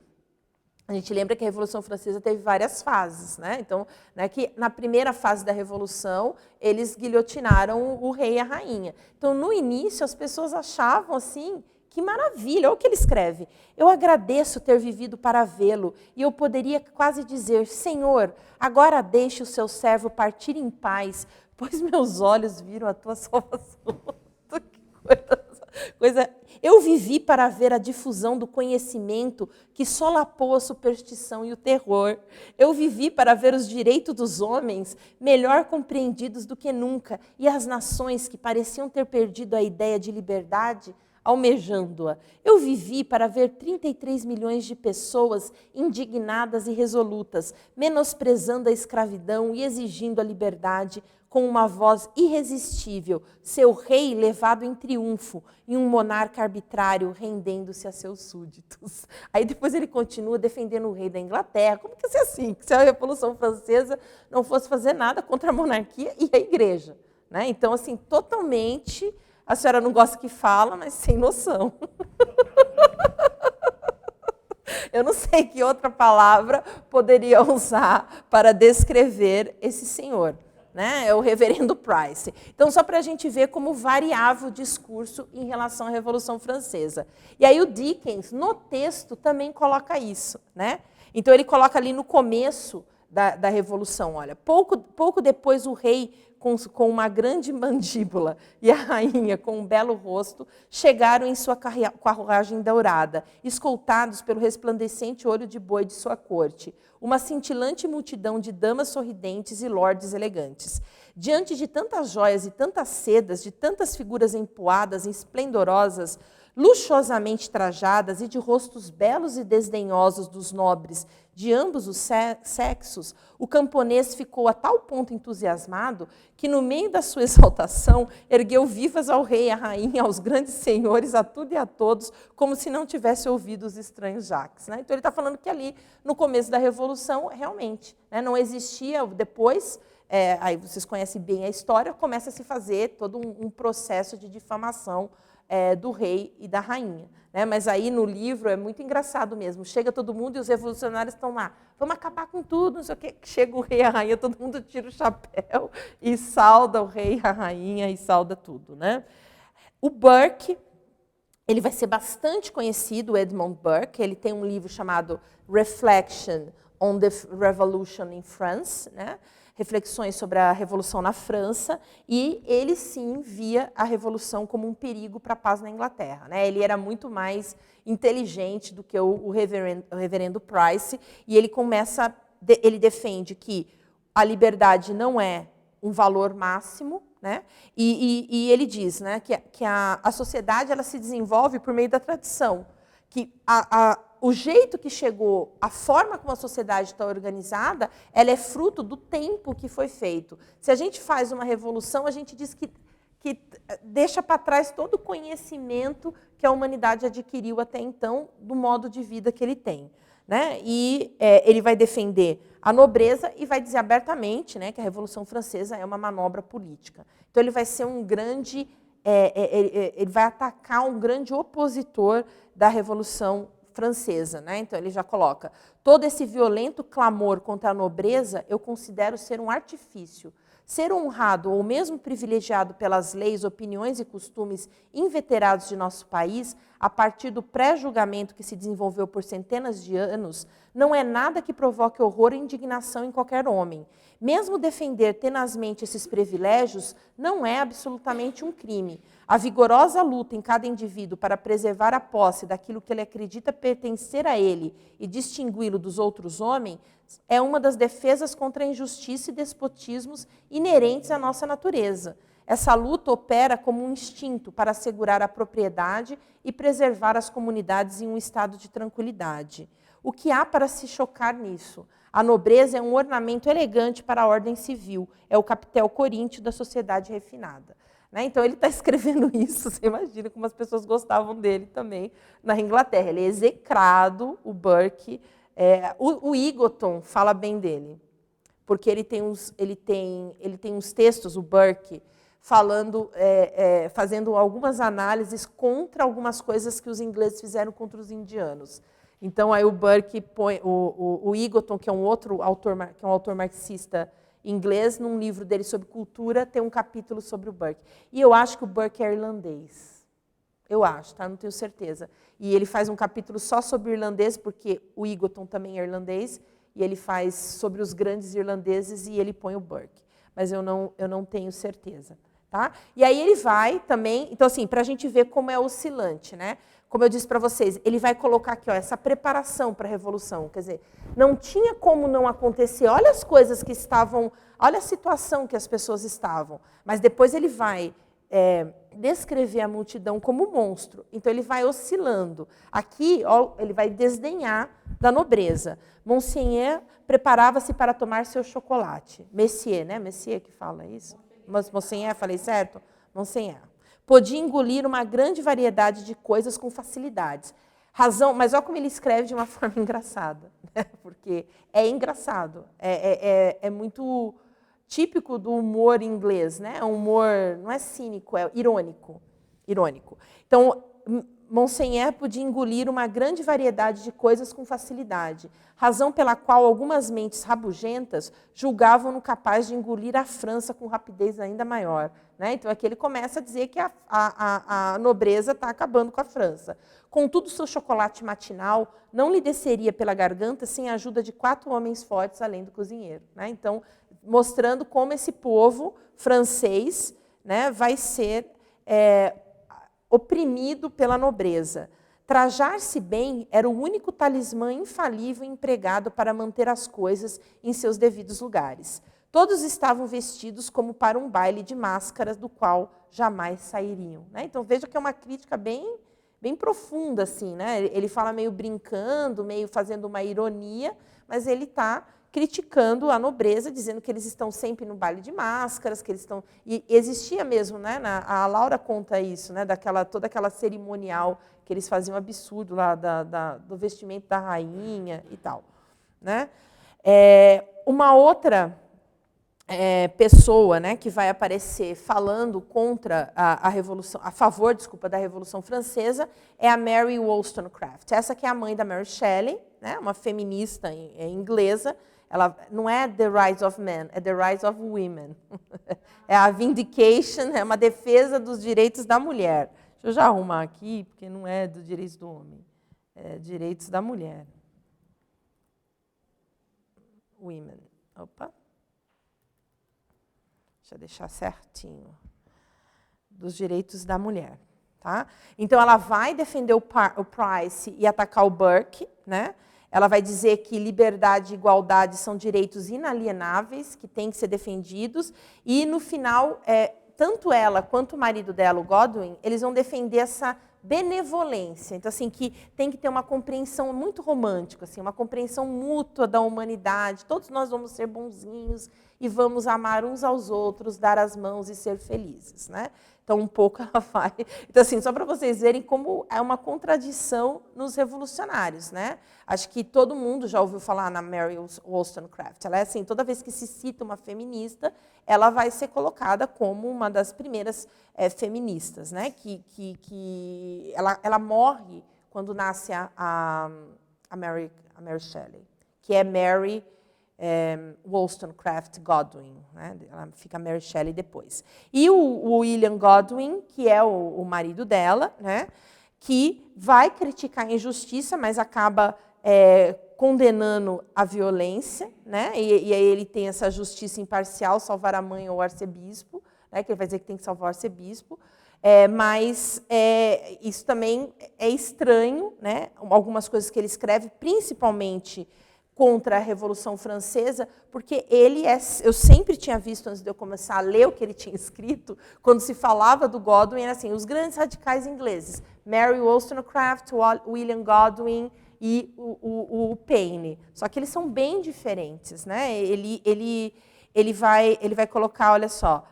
a gente lembra que a Revolução Francesa teve várias fases, né? Então, né, que na primeira fase da Revolução, eles guilhotinaram o rei e a rainha. Então, no início, as pessoas achavam assim... Que maravilha, olha o que ele escreve. Eu agradeço ter vivido para vê-lo, e eu poderia quase dizer, Senhor, agora deixe o seu servo partir em paz, pois meus olhos viram a tua salvação. Que coisa. Eu vivi para ver a difusão do conhecimento que solapou a superstição e o terror. Eu vivi para ver os direitos dos homens melhor compreendidos do que nunca, e as nações que pareciam ter perdido a ideia de liberdade, almejando-a. Eu vivi para ver 33 milhões de pessoas indignadas e resolutas, menosprezando a escravidão e exigindo a liberdade com uma voz irresistível, seu rei levado em triunfo e um monarca arbitrário rendendo-se a seus súditos. Aí depois ele continua defendendo o rei da Inglaterra. Como que ia ser assim? Que se a Revolução Francesa não fosse fazer nada contra a monarquia e a igreja, né? Então, assim, totalmente... A senhora não gosta que fala, mas sem noção. Eu não sei que outra palavra poderia usar para descrever esse senhor, né? É o reverendo Price. Então, só para a gente ver como variava o discurso em relação à Revolução Francesa. E aí o Dickens, no texto, também coloca isso, né? Então, ele coloca ali no começo da Revolução, olha, pouco depois o rei com uma grande mandíbula e a rainha com um belo rosto chegaram em sua carruagem dourada, escoltados pelo resplandecente olho de boi de sua corte, uma cintilante multidão de damas sorridentes e lordes elegantes. Diante de tantas joias e tantas sedas, de tantas figuras empoadas e esplendorosas, luxuosamente trajadas e de rostos belos e desdenhosos dos nobres de ambos os sexos, o camponês ficou a tal ponto entusiasmado que que no meio da sua exaltação ergueu vivas ao rei, à rainha, aos grandes senhores, a tudo e a todos, como se não tivesse ouvido os estranhos Jacques. Né? Então ele está falando que ali, no começo da Revolução, realmente, né, não existia, depois, aí vocês conhecem bem a história, começa a se fazer todo um processo de difamação do rei e da rainha. Né? Mas aí no livro é muito engraçado mesmo. Chega todo mundo e os revolucionários estão lá. Vamos acabar com tudo, não sei o quê. Chega o rei e a rainha, todo mundo tira o chapéu e sauda o rei e a rainha e sauda tudo. Né? O Burke, ele vai ser bastante conhecido, o Edmund Burke. Ele tem um livro chamado Reflection on the Revolution in France, né? Reflexões sobre a Revolução na França, e ele sim via a Revolução como um perigo para a paz na Inglaterra. Né? Ele era muito mais inteligente do que o reverendo Price, e ele defende que a liberdade não é um valor máximo, né? E ele diz, né, que a sociedade ela se desenvolve por meio da tradição, que o jeito que chegou, a forma como a sociedade está organizada, ela é fruto do tempo que foi feito. Se a gente faz uma revolução, a gente diz que deixa para trás todo o conhecimento que a humanidade adquiriu até então do modo de vida que ele tem. Né? E ele vai defender a nobreza e vai dizer abertamente, né, que a Revolução Francesa é uma manobra política. Então ele vai ser um grande, ele vai atacar um grande opositor da Revolução Francesa. Né? Então ele já coloca, todo esse violento clamor contra a nobreza eu considero ser um artifício. Ser honrado ou mesmo privilegiado pelas leis, opiniões e costumes inveterados de nosso país, a partir do pré-julgamento que se desenvolveu por centenas de anos, não é nada que provoque horror e indignação em qualquer homem. Mesmo defender tenazmente esses privilégios não é absolutamente um crime. A vigorosa luta em cada indivíduo para preservar a posse daquilo que ele acredita pertencer a ele e distingui-lo dos outros homens é uma das defesas contra a injustiça e despotismos inerentes à nossa natureza. Essa luta opera como um instinto para assegurar a propriedade e preservar as comunidades em um estado de tranquilidade. O que há para se chocar nisso? A nobreza é um ornamento elegante para a ordem civil, é o capitel coríntio da sociedade refinada. Né? Então ele está escrevendo isso, você imagina como as pessoas gostavam dele também na Inglaterra. Ele é execrado, o Burke. O Egerton fala bem dele, porque ele tem uns textos, o Burke, falando, fazendo algumas análises contra algumas coisas que os ingleses fizeram contra os indianos. Então, aí o Burke põe, o Egerton, que é um outro autor, que é um autor marxista inglês, num livro dele sobre cultura, tem um capítulo sobre o Burke. E eu acho que o Burke é irlandês. Eu acho, tá? Não tenho certeza. E ele faz um capítulo só sobre o irlandês, porque o Egerton também é irlandês, e ele faz sobre os grandes irlandeses e ele põe o Burke. Mas eu não tenho certeza. Tá? E aí ele vai também, então assim, para a gente ver como é oscilante, né? Como eu disse para vocês, ele vai colocar aqui, ó, essa preparação para a Revolução. Quer dizer, não tinha como não acontecer. Olha as coisas que estavam, olha a situação que as pessoas estavam. Mas depois ele vai descrever a multidão como monstro. Então ele vai oscilando. Aqui, ó, ele vai desdenhar da nobreza. Monseigneur preparava-se para tomar seu chocolate. Messier, né? Messier que fala isso? Monseigneur, falei certo? Monseigneur. Podia engolir uma grande variedade de coisas com facilidades. Razão, mas olha como ele escreve de uma forma engraçada, né? Porque é engraçado, é muito típico do humor inglês, né? É um humor, não é cínico, é irônico. Então, Monseigneur podia engolir uma grande variedade de coisas com facilidade, razão pela qual algumas mentes rabugentas julgavam-no capaz de engolir a França com rapidez ainda maior. Né? Então, aqui ele começa a dizer que a nobreza está acabando com a França. Contudo, seu chocolate matinal não lhe desceria pela garganta sem a ajuda de 4 homens fortes, além do cozinheiro. Né? Então, mostrando como esse povo francês, né, vai ser oprimido pela nobreza. Trajar-se bem era o único talismã infalível empregado para manter as coisas em seus devidos lugares. Todos estavam vestidos como para um baile de máscaras do qual jamais sairiam. Né? Então, veja que é uma crítica bem profunda. Assim, né? Ele fala meio brincando, meio fazendo uma ironia, mas ele está criticando a nobreza, dizendo que eles estão sempre no baile de máscaras, que eles estão... E existia mesmo, né? A Laura conta isso, né? Toda aquela cerimonial que eles faziam absurdo lá do vestimento da rainha e tal. Né? Uma outra pessoa, né, que vai aparecer falando contra a Revolução, a favor, desculpa, da Revolução Francesa, é a Mary Wollstonecraft. Essa que é a mãe da Mary Shelley, né, uma feminista inglesa. Ela não é The Rise of Men, é The Rise of Women. É a Vindication, é uma defesa dos direitos da mulher. Deixa eu já arrumar aqui, porque não é dos direitos do homem, é direitos da mulher. Women. Opa. Deixa eu deixar certinho. Dos direitos da mulher. Tá? Então, ela vai defender o Price e atacar o Burke. Né? Ela vai dizer que liberdade e igualdade são direitos inalienáveis, que têm que ser defendidos. E, no final, tanto ela quanto o marido dela, o Godwin, eles vão defender essa benevolência. Então, assim, que tem que ter uma compreensão muito romântica, assim, uma compreensão mútua da humanidade. Todos nós vamos ser bonzinhos e vamos amar uns aos outros, dar as mãos e ser felizes. Né? Então, um pouco ela vai... Então, assim, só para vocês verem como é uma contradição nos revolucionários. Né? Acho que todo mundo já ouviu falar na Mary Wollstonecraft. Ela é assim, toda vez que se cita uma feminista, ela vai ser colocada como uma das primeiras feministas. Né? Ela morre quando nasce a Mary Shelley, que é Mary Wollstonecraft Godwin. Né? Ela fica Mary Shelley depois. E o William Godwin, que é o marido dela, né? Que vai criticar a injustiça, mas acaba condenando a violência. Né? E aí ele tem essa justiça imparcial, salvar a mãe ou o arcebispo, né? Que ele vai dizer que tem que salvar o arcebispo. Mas isso também é estranho, né? Algumas coisas que ele escreve, principalmente contra a Revolução Francesa, porque eu sempre tinha visto, antes de eu começar a ler o que ele tinha escrito, quando se falava do Godwin, era assim, os grandes radicais ingleses, Mary Wollstonecraft, William Godwin e o Paine. Só que eles são bem diferentes. Né? Ele vai colocar, olha só,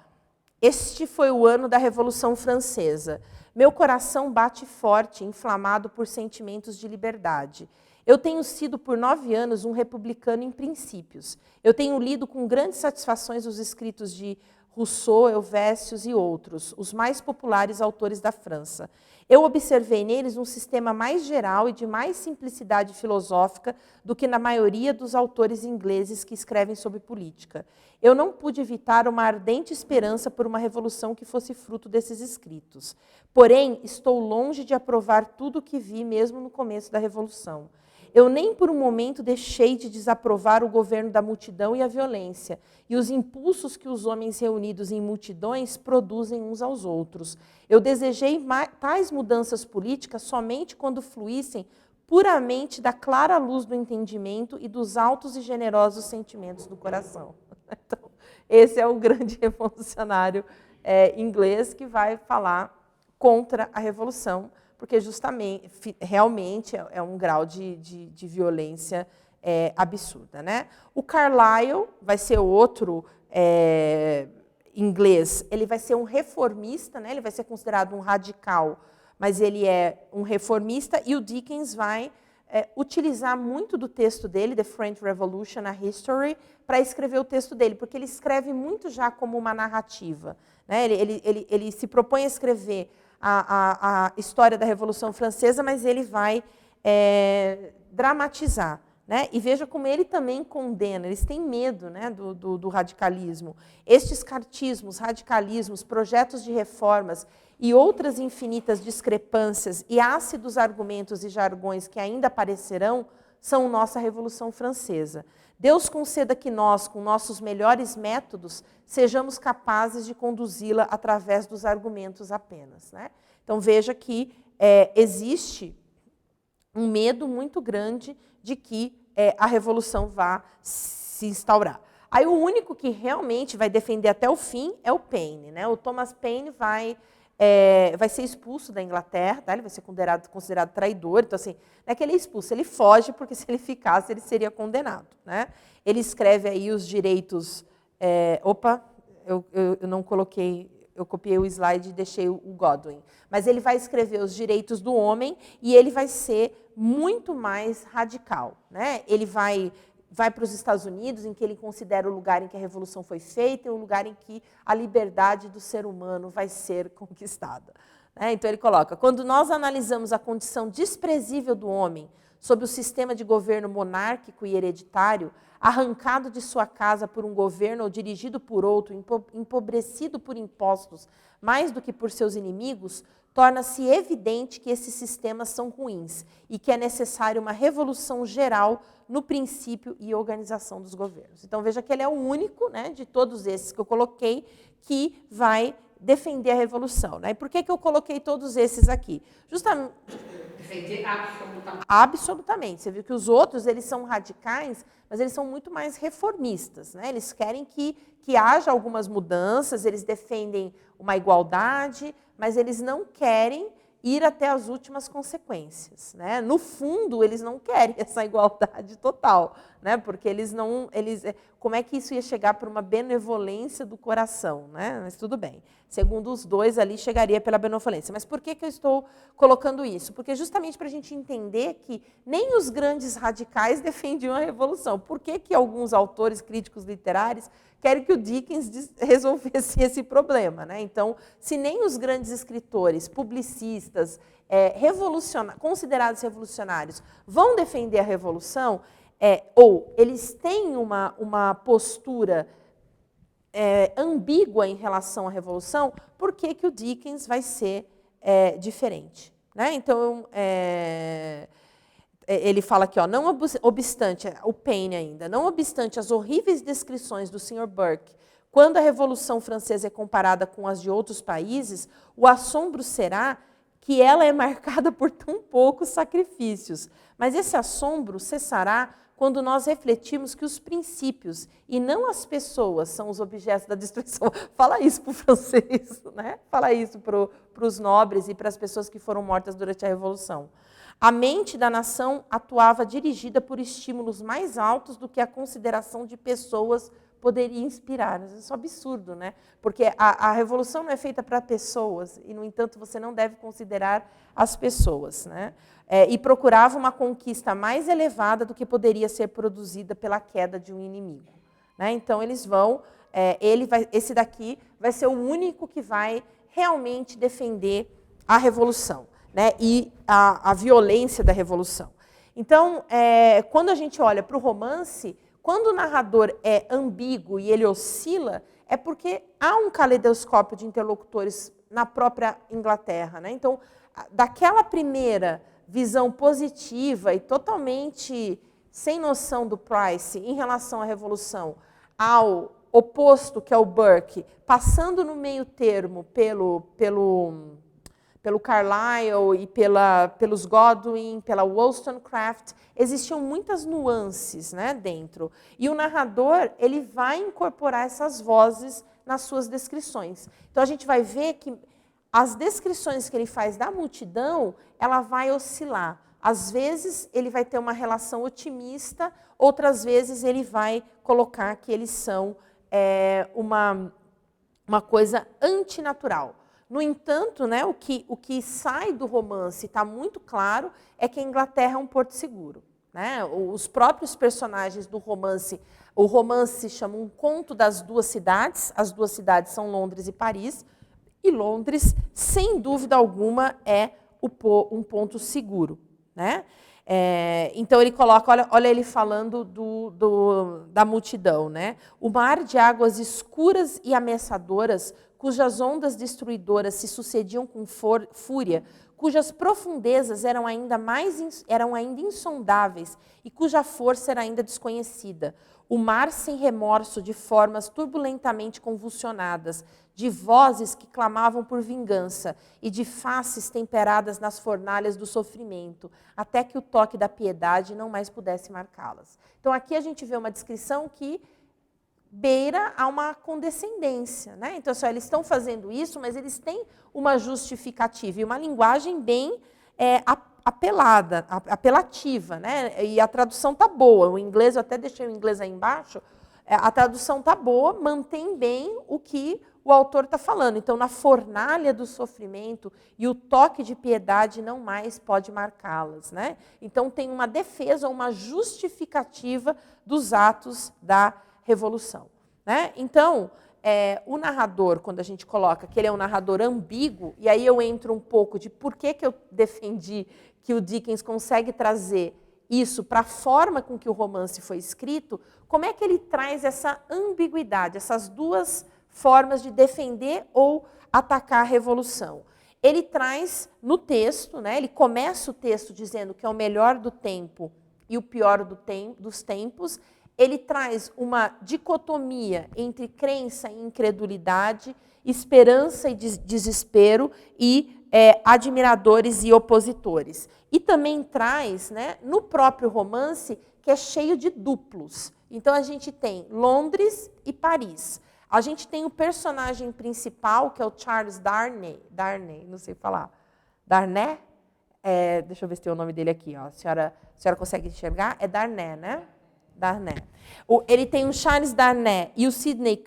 este foi o ano da Revolução Francesa. Meu coração bate forte, inflamado por sentimentos de liberdade. Eu tenho sido, por 9 anos, um republicano em princípios. Eu tenho lido com grandes satisfações os escritos de Rousseau, Helvétius e outros, os mais populares autores da França. Eu observei neles um sistema mais geral e de mais simplicidade filosófica do que na maioria dos autores ingleses que escrevem sobre política. Eu não pude evitar uma ardente esperança por uma revolução que fosse fruto desses escritos. Porém, estou longe de aprovar tudo o que vi, mesmo no começo da Revolução. Eu nem por um momento deixei de desaprovar o governo da multidão e a violência, e os impulsos que os homens reunidos em multidões produzem uns aos outros. Eu desejei tais mudanças políticas somente quando fluíssem puramente da clara luz do entendimento e dos altos e generosos sentimentos do coração. Então, esse é o grande revolucionário inglês que vai falar contra a Revolução, porque justamente, realmente, é um grau de violência absurda. Né? O Carlyle vai ser outro inglês, ele vai ser um reformista, né? Ele vai ser considerado um radical, mas ele é um reformista, e o Dickens vai utilizar muito do texto dele, The French Revolution, a History, para escrever o texto dele, porque ele escreve muito já como uma narrativa. Né? Ele se propõe a escrever a história da Revolução Francesa, mas ele vai dramatizar. Né? E veja como ele também condena, eles têm medo, né, do radicalismo. Estes cartismos, radicalismos, projetos de reformas e outras infinitas discrepâncias e ácidos argumentos e jargões que ainda aparecerão são nossa Revolução Francesa. Deus conceda que nós, com nossos melhores métodos, sejamos capazes de conduzi-la através dos argumentos apenas. Né? Então, veja que existe um medo muito grande de que a Revolução vá se instaurar. Aí, o único que realmente vai defender até o fim é o Paine. Né? O Thomas Paine vai vai ser expulso da Inglaterra, tá? Ele vai ser considerado traidor. Então, assim, não é que ele é expulso, ele foge, porque se ele ficasse, ele seria condenado, né? Ele escreve aí os direitos... eu não coloquei... Eu copiei o slide e deixei o Godwin. Mas ele vai escrever os direitos do homem e ele vai ser muito mais radical, né? Ele vai para os Estados Unidos, em que ele considera o lugar em que a Revolução foi feita e o lugar em que a liberdade do ser humano vai ser conquistada. Então ele coloca, quando nós analisamos a condição desprezível do homem sob o sistema de governo monárquico e hereditário, arrancado de sua casa por um governo ou dirigido por outro, empobrecido por impostos mais do que por seus inimigos, torna-se evidente que esses sistemas são ruins e que é necessária uma revolução geral no princípio e organização dos governos. Então, veja que ele é o único, né, de todos esses que eu coloquei que vai defender a revolução. E por que eu coloquei todos esses aqui? Justamente... Defender absolutamente. Absolutamente. Você viu que os outros, eles são radicais, mas eles são muito mais reformistas, né? Eles querem que haja algumas mudanças, eles defendem uma igualdade, mas eles não querem ir até as últimas consequências, né? No fundo, eles não querem essa igualdade total, né? Porque como é que isso ia chegar para uma benevolência do coração, né? Mas tudo bem. Segundo os dois ali, chegaria pela benevolência. Mas por que eu estou colocando isso? Porque justamente para a gente entender que nem os grandes radicais defendiam a revolução. Por que alguns autores críticos literários querem que o Dickens resolvesse esse problema, né? Então, se nem os grandes escritores, publicistas, considerados revolucionários, vão defender a revolução, ou eles têm uma postura ambígua em relação à revolução, por que o Dickens vai ser diferente, né? Então, ele fala aqui, não obstante, o Paine ainda, não obstante as horríveis descrições do Sr. Burke, quando a Revolução Francesa é comparada com as de outros países, o assombro será que ela é marcada por tão poucos sacrifícios. Mas esse assombro cessará quando nós refletimos que os princípios e não as pessoas são os objetos da destruição. Fala isso para o francês, né? Fala isso para os nobres e para as pessoas que foram mortas durante a Revolução. A mente da nação atuava dirigida por estímulos mais altos do que a consideração de pessoas poderia inspirar. Isso é um absurdo, né? Porque a revolução não é feita para pessoas, e, no entanto, você não deve considerar as pessoas, né? E procurava uma conquista mais elevada do que poderia ser produzida pela queda de um inimigo, né? Então, eles vão... esse daqui vai ser o único que vai realmente defender a revolução, né? E a violência da revolução. Então, quando a gente olha para o romance, quando o narrador é ambíguo e ele oscila, é porque há um caleidoscópio de interlocutores na própria Inglaterra, né? Então, daquela primeira visão positiva e totalmente sem noção do Price em relação à Revolução, ao oposto, que é o Burke, passando no meio termo pelo Carlyle e pelos Godwin, pela Wollstonecraft, existiam muitas nuances, né, dentro. E o narrador, ele vai incorporar essas vozes nas suas descrições. Então, a gente vai ver que as descrições que ele faz da multidão, ela vai oscilar. Às vezes, ele vai ter uma relação otimista, outras vezes, ele vai colocar que eles são uma coisa antinatural. No entanto, né, o que sai do romance, está muito claro, é que a Inglaterra é um porto seguro, né? Os próprios personagens do romance, o romance se chama Um Conto das Duas Cidades, as duas cidades são Londres e Paris, e Londres, sem dúvida alguma, é um ponto seguro, né? Então, ele coloca, olha ele falando da multidão, né? O mar de águas escuras e ameaçadoras, cujas ondas destruidoras se sucediam com fúria, cujas profundezas eram ainda insondáveis e cuja força era ainda desconhecida. O mar sem remorso de formas turbulentamente convulsionadas, de vozes que clamavam por vingança e de faces temperadas nas fornalhas do sofrimento, até que o toque da piedade não mais pudesse marcá-las. Então, aqui a gente vê uma descrição que beira a uma condescendência, né? Então, assim, eles estão fazendo isso, mas eles têm uma justificativa e uma linguagem bem apelativa, né? E a tradução tá boa. O inglês, eu até deixei o inglês aí embaixo, a tradução tá boa, mantém bem o que o autor está falando. Então, na fornalha do sofrimento e o toque de piedade não mais pode marcá-las, né? Então, tem uma defesa, uma justificativa dos atos da revolução, né? Então, o narrador, quando a gente coloca que ele é um narrador ambíguo, e aí eu entro um pouco de por que eu defendi que o Dickens consegue trazer isso para a forma com que o romance foi escrito, como é que ele traz essa ambiguidade, essas duas formas de defender ou atacar a revolução. Ele traz no texto, né, ele começa o texto dizendo que é o melhor do tempo e o pior dos tempos. Ele traz uma dicotomia entre crença e incredulidade, esperança e desespero e admiradores e opositores. E também traz, né, no próprio romance, que é cheio de duplos. Então, a gente tem Londres e Paris. A gente tem o personagem principal, que é o Charles Darnay, não sei falar, Darnay? Deixa eu ver se tem o nome dele aqui. Ó. A senhora consegue enxergar? É Darnay, né? Darnay. Ele tem o Charles Darnay e o Sidney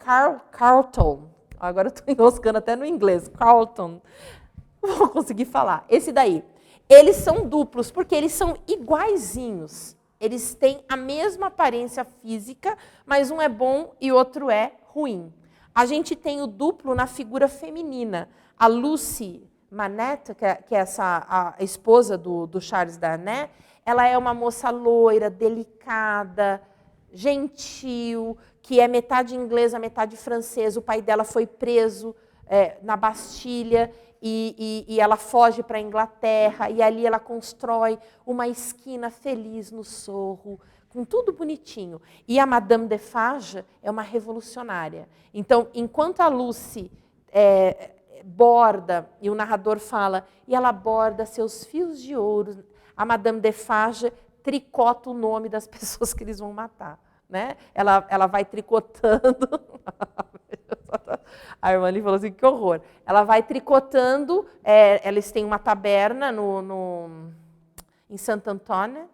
Carleton. Agora eu estou enroscando até no inglês. Carleton. Não vou conseguir falar. Esse daí. Eles são duplos, porque eles são iguaizinhos. Eles têm a mesma aparência física, mas um é bom e o outro é ruim. A gente tem o duplo na figura feminina. A Lucy Manette, que é a esposa do Charles Darnay, ela é uma moça loira, delicada, gentil, que é metade inglesa, metade francesa. O pai dela foi preso na Bastilha e ela foge para a Inglaterra. E ali ela constrói uma esquina feliz no Sorro, com tudo bonitinho. E a Madame Defarge é uma revolucionária. Então, enquanto a Lucy borda, e o narrador fala, e ela borda seus fios de ouro, a Madame Defarge tricota o nome das pessoas que eles vão matar. Né? Ela vai tricotando. A irmã ali falou assim, que horror. Ela vai tricotando, eles têm uma taberna em Santo Antônio.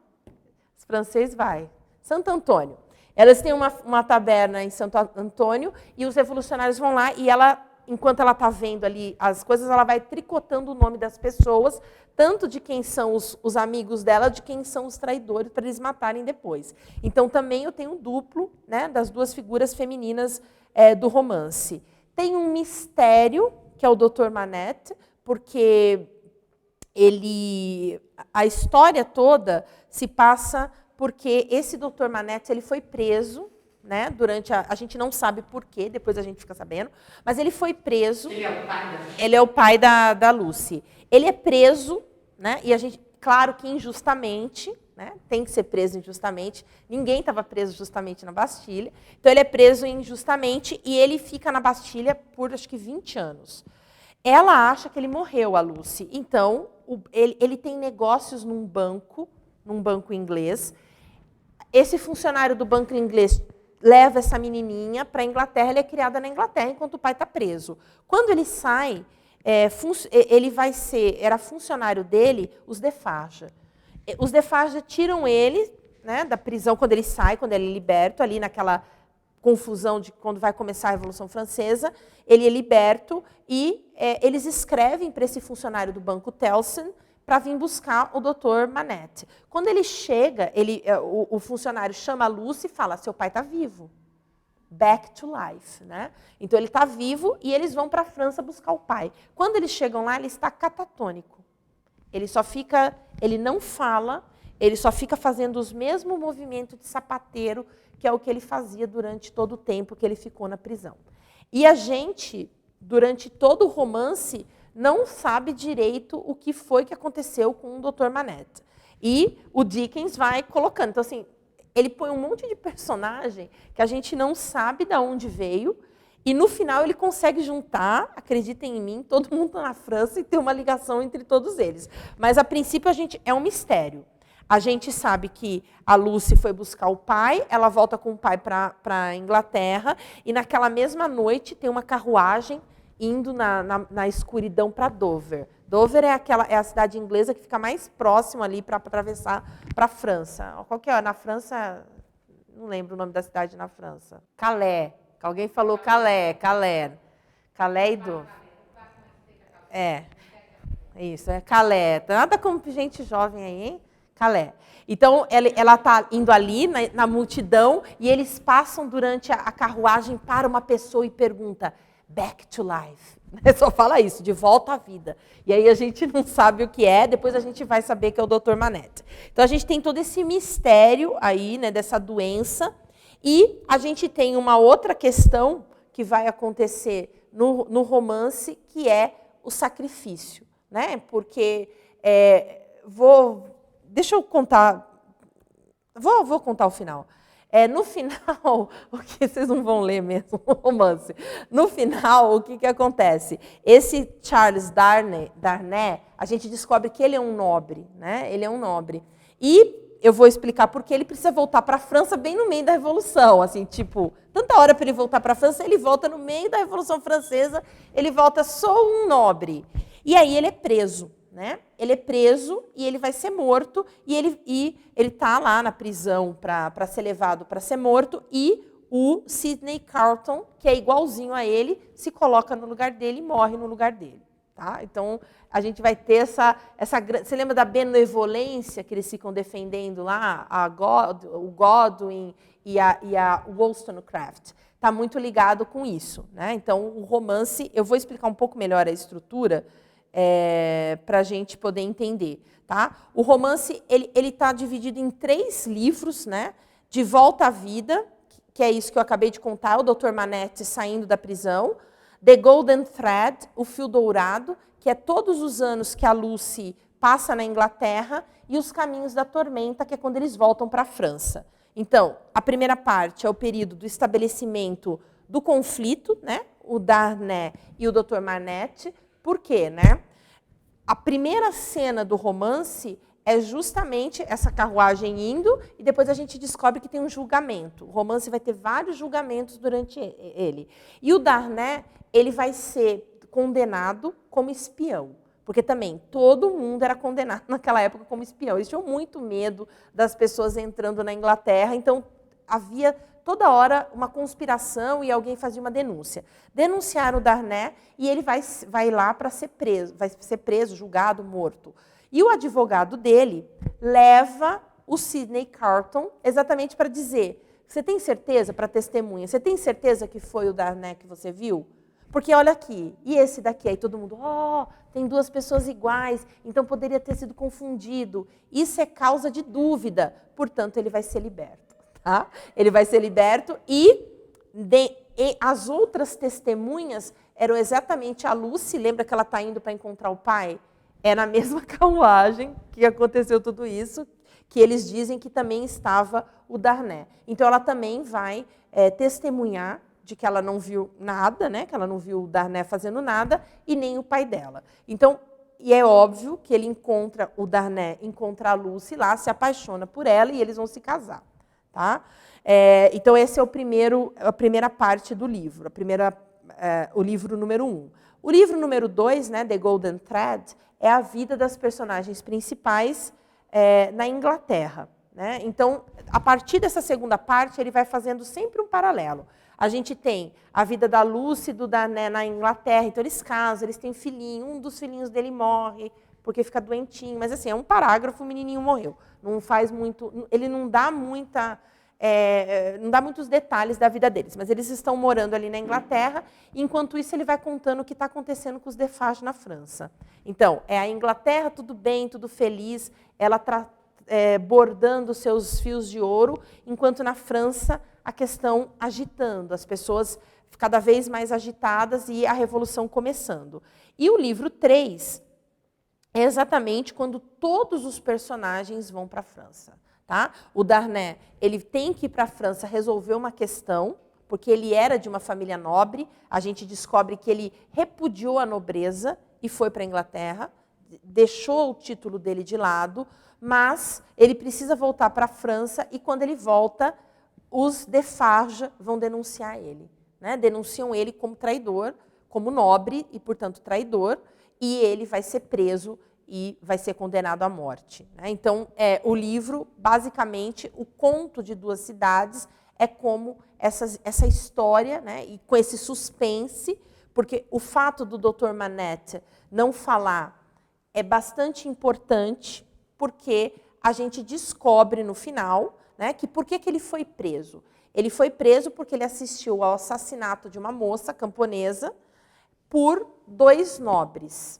Os franceses vai. Santo Antônio. Elas têm uma taberna em Santo Antônio e os revolucionários vão lá e ela, enquanto ela está vendo ali as coisas, ela vai tricotando o nome das pessoas, tanto de quem são os amigos dela, de quem são os traidores, para eles matarem depois. Então, também eu tenho um duplo, né, das duas figuras femininas do romance. Tem um mistério, que é o Dr. Manette, porque a história toda se passa porque esse Dr. Manette ele foi preso, né, durante a gente não sabe por quê, depois a gente fica sabendo, mas ele foi preso. Ele é o pai da Lucy. Ele é o pai da Lucy. Ele é preso, né, e a gente, claro que injustamente, né, tem que ser preso injustamente. Ninguém estava preso justamente na Bastilha. Então ele é preso injustamente e ele fica na Bastilha por acho que 20 anos. Ela acha que ele morreu, a Lucy. Então ele tem negócios num banco inglês. Esse funcionário do banco inglês leva essa menininha para a Inglaterra, ela é criada na Inglaterra, enquanto o pai está preso. Quando ele sai, era funcionário dele, os Defarge. Os Defarge tiram ele, né, da prisão quando ele sai, quando ele é liberto, ali naquela confusão de quando vai começar a Revolução Francesa, ele é liberto e eles escrevem para esse funcionário do banco Tellson para vir buscar o Dr. Manette. Quando ele chega, o funcionário chama a Lucy e fala, seu pai está vivo. Back to life. Né? Então, ele está vivo e eles vão para a França buscar o pai. Quando eles chegam lá, ele está catatônico. Ele não fala, ele só fica fazendo os mesmos movimentos de sapateiro, que é o que ele fazia durante todo o tempo que ele ficou na prisão. E a gente, durante todo o romance, não sabe direito o que foi que aconteceu com o Dr. Manette. E o Dickens vai colocando. Então, assim, ele põe um monte de personagem que a gente não sabe de onde veio, e no final ele consegue juntar, acreditem em mim, todo mundo na França e ter uma ligação entre todos eles. Mas, a princípio, é um mistério. A gente sabe que a Lucy foi buscar o pai, ela volta com o pai para a Inglaterra, e naquela mesma noite tem uma carruagem indo na escuridão para Dover. Dover é a cidade inglesa que fica mais próxima ali para atravessar para a França. Qual que é? Na França, não lembro o nome da cidade na França. Calais. Alguém falou Calais. Calais e Dover. Isso, é Calais. Nada como gente jovem aí, hein? Calais. Então, ela está indo ali na multidão e eles passam durante a carruagem para uma pessoa e pergunta, back to life. Só fala isso, de volta à vida. E aí a gente não sabe o que é, depois a gente vai saber que é o Dr. Manette. Então, a gente tem todo esse mistério aí, né, dessa doença. E a gente tem uma outra questão que vai acontecer no romance, que é o sacrifício. Né? Porque, deixa eu contar, vou contar o final. No final, o que vocês não vão ler mesmo, o romance. No final, o que acontece? Esse Charles Darnay, a gente descobre que ele é um nobre, né? Ele é um nobre. E eu vou explicar por que ele precisa voltar para a França bem no meio da Revolução. Assim, tipo, tanta hora para ele voltar para a França, ele volta no meio da Revolução Francesa, ele volta só um nobre. E aí ele é preso. Né? Ele é preso e ele vai ser morto, e ele está lá na prisão para ser levado para ser morto, e o Sidney Carton, que é igualzinho a ele, se coloca no lugar dele e morre no lugar dele. Tá? Então, a gente vai ter essa... Você lembra da benevolência que eles ficam defendendo lá? O Godwin e a Wollstonecraft. Está muito ligado com isso. Né? Então, o romance... Eu vou explicar um pouco melhor a estrutura, para a gente poder entender. Tá? O romance ele está dividido em 3 livros, né? De Volta à Vida, que é isso que eu acabei de contar, o Dr. Manette saindo da prisão. The Golden Thread, o Fio Dourado, que é todos os anos que a Lucy passa na Inglaterra, e Os Caminhos da Tormenta, que é quando eles voltam para a França. Então, a primeira parte é o período do estabelecimento do conflito, né? O Darnay e o Dr. Manette. Por quê? Né? A primeira cena do romance é justamente essa carruagem indo, e depois a gente descobre que tem um julgamento. O romance vai ter vários julgamentos durante ele. E o Darnay, ele vai ser condenado como espião. Porque também todo mundo era condenado naquela época como espião. Eles tinham muito medo das pessoas entrando na Inglaterra, então havia toda hora uma conspiração e alguém fazia uma denúncia. Denunciaram o Darnay e ele vai lá para ser preso, vai ser preso, julgado, morto. E o advogado dele leva o Sidney Carton exatamente para dizer, você tem certeza, para testemunha, você tem certeza que foi o Darnay que você viu? Porque olha aqui, e esse daqui? Aí todo mundo, tem 2 pessoas iguais, então poderia ter sido confundido. Isso é causa de dúvida, portanto ele vai ser liberto. Tá? Ele vai ser liberto e as outras testemunhas eram exatamente a Lucy, lembra que ela está indo para encontrar o pai? É na mesma carruagem que aconteceu tudo isso, que eles dizem que também estava o Darnay. Então ela também vai testemunhar de que ela não viu nada, né? Que ela não viu o Darnay fazendo nada, e nem o pai dela. Então, e é óbvio que o Darnay encontra a Lucy lá, se apaixona por ela e eles vão se casar. Tá? Então, esse é a primeira parte do livro, o livro número 1. O livro número 2, né, The Golden Thread, é a vida das personagens principais na Inglaterra. Né? Então, a partir dessa segunda parte, ele vai fazendo sempre um paralelo. A gente tem a vida da Lucy e do Darnay na Inglaterra, então eles casam, eles têm filhinho, um dos filhinhos dele morre, porque fica doentinho, mas assim, é um parágrafo, o menininho morreu. Não faz muito, ele não dá muitos detalhes da vida deles, mas eles estão morando ali na Inglaterra, e enquanto isso ele vai contando o que está acontecendo com os Defarge na França. Então, a Inglaterra, tudo bem, tudo feliz, ela bordando seus fios de ouro, enquanto na França a questão agitando, as pessoas cada vez mais agitadas e a revolução começando. E o livro 3 é exatamente quando todos os personagens vão para a França. Tá? O Darnay, ele tem que ir para a França resolver uma questão, porque ele era de uma família nobre, a gente descobre que ele repudiou a nobreza e foi para a Inglaterra, deixou o título dele de lado, mas ele precisa voltar para a França e quando ele volta, os Defarge vão denunciar ele. Né? Denunciam ele como traidor, como nobre e, portanto, traidor, e ele vai ser preso e vai ser condenado à morte. Né? Então, o livro, basicamente, o conto de Duas Cidades é como essa história, né? E com esse suspense, porque o fato do Dr. Manette não falar é bastante importante, porque a gente descobre no final, né, que por que ele foi preso. Ele foi preso porque ele assistiu ao assassinato de uma moça camponesa por 2 nobres.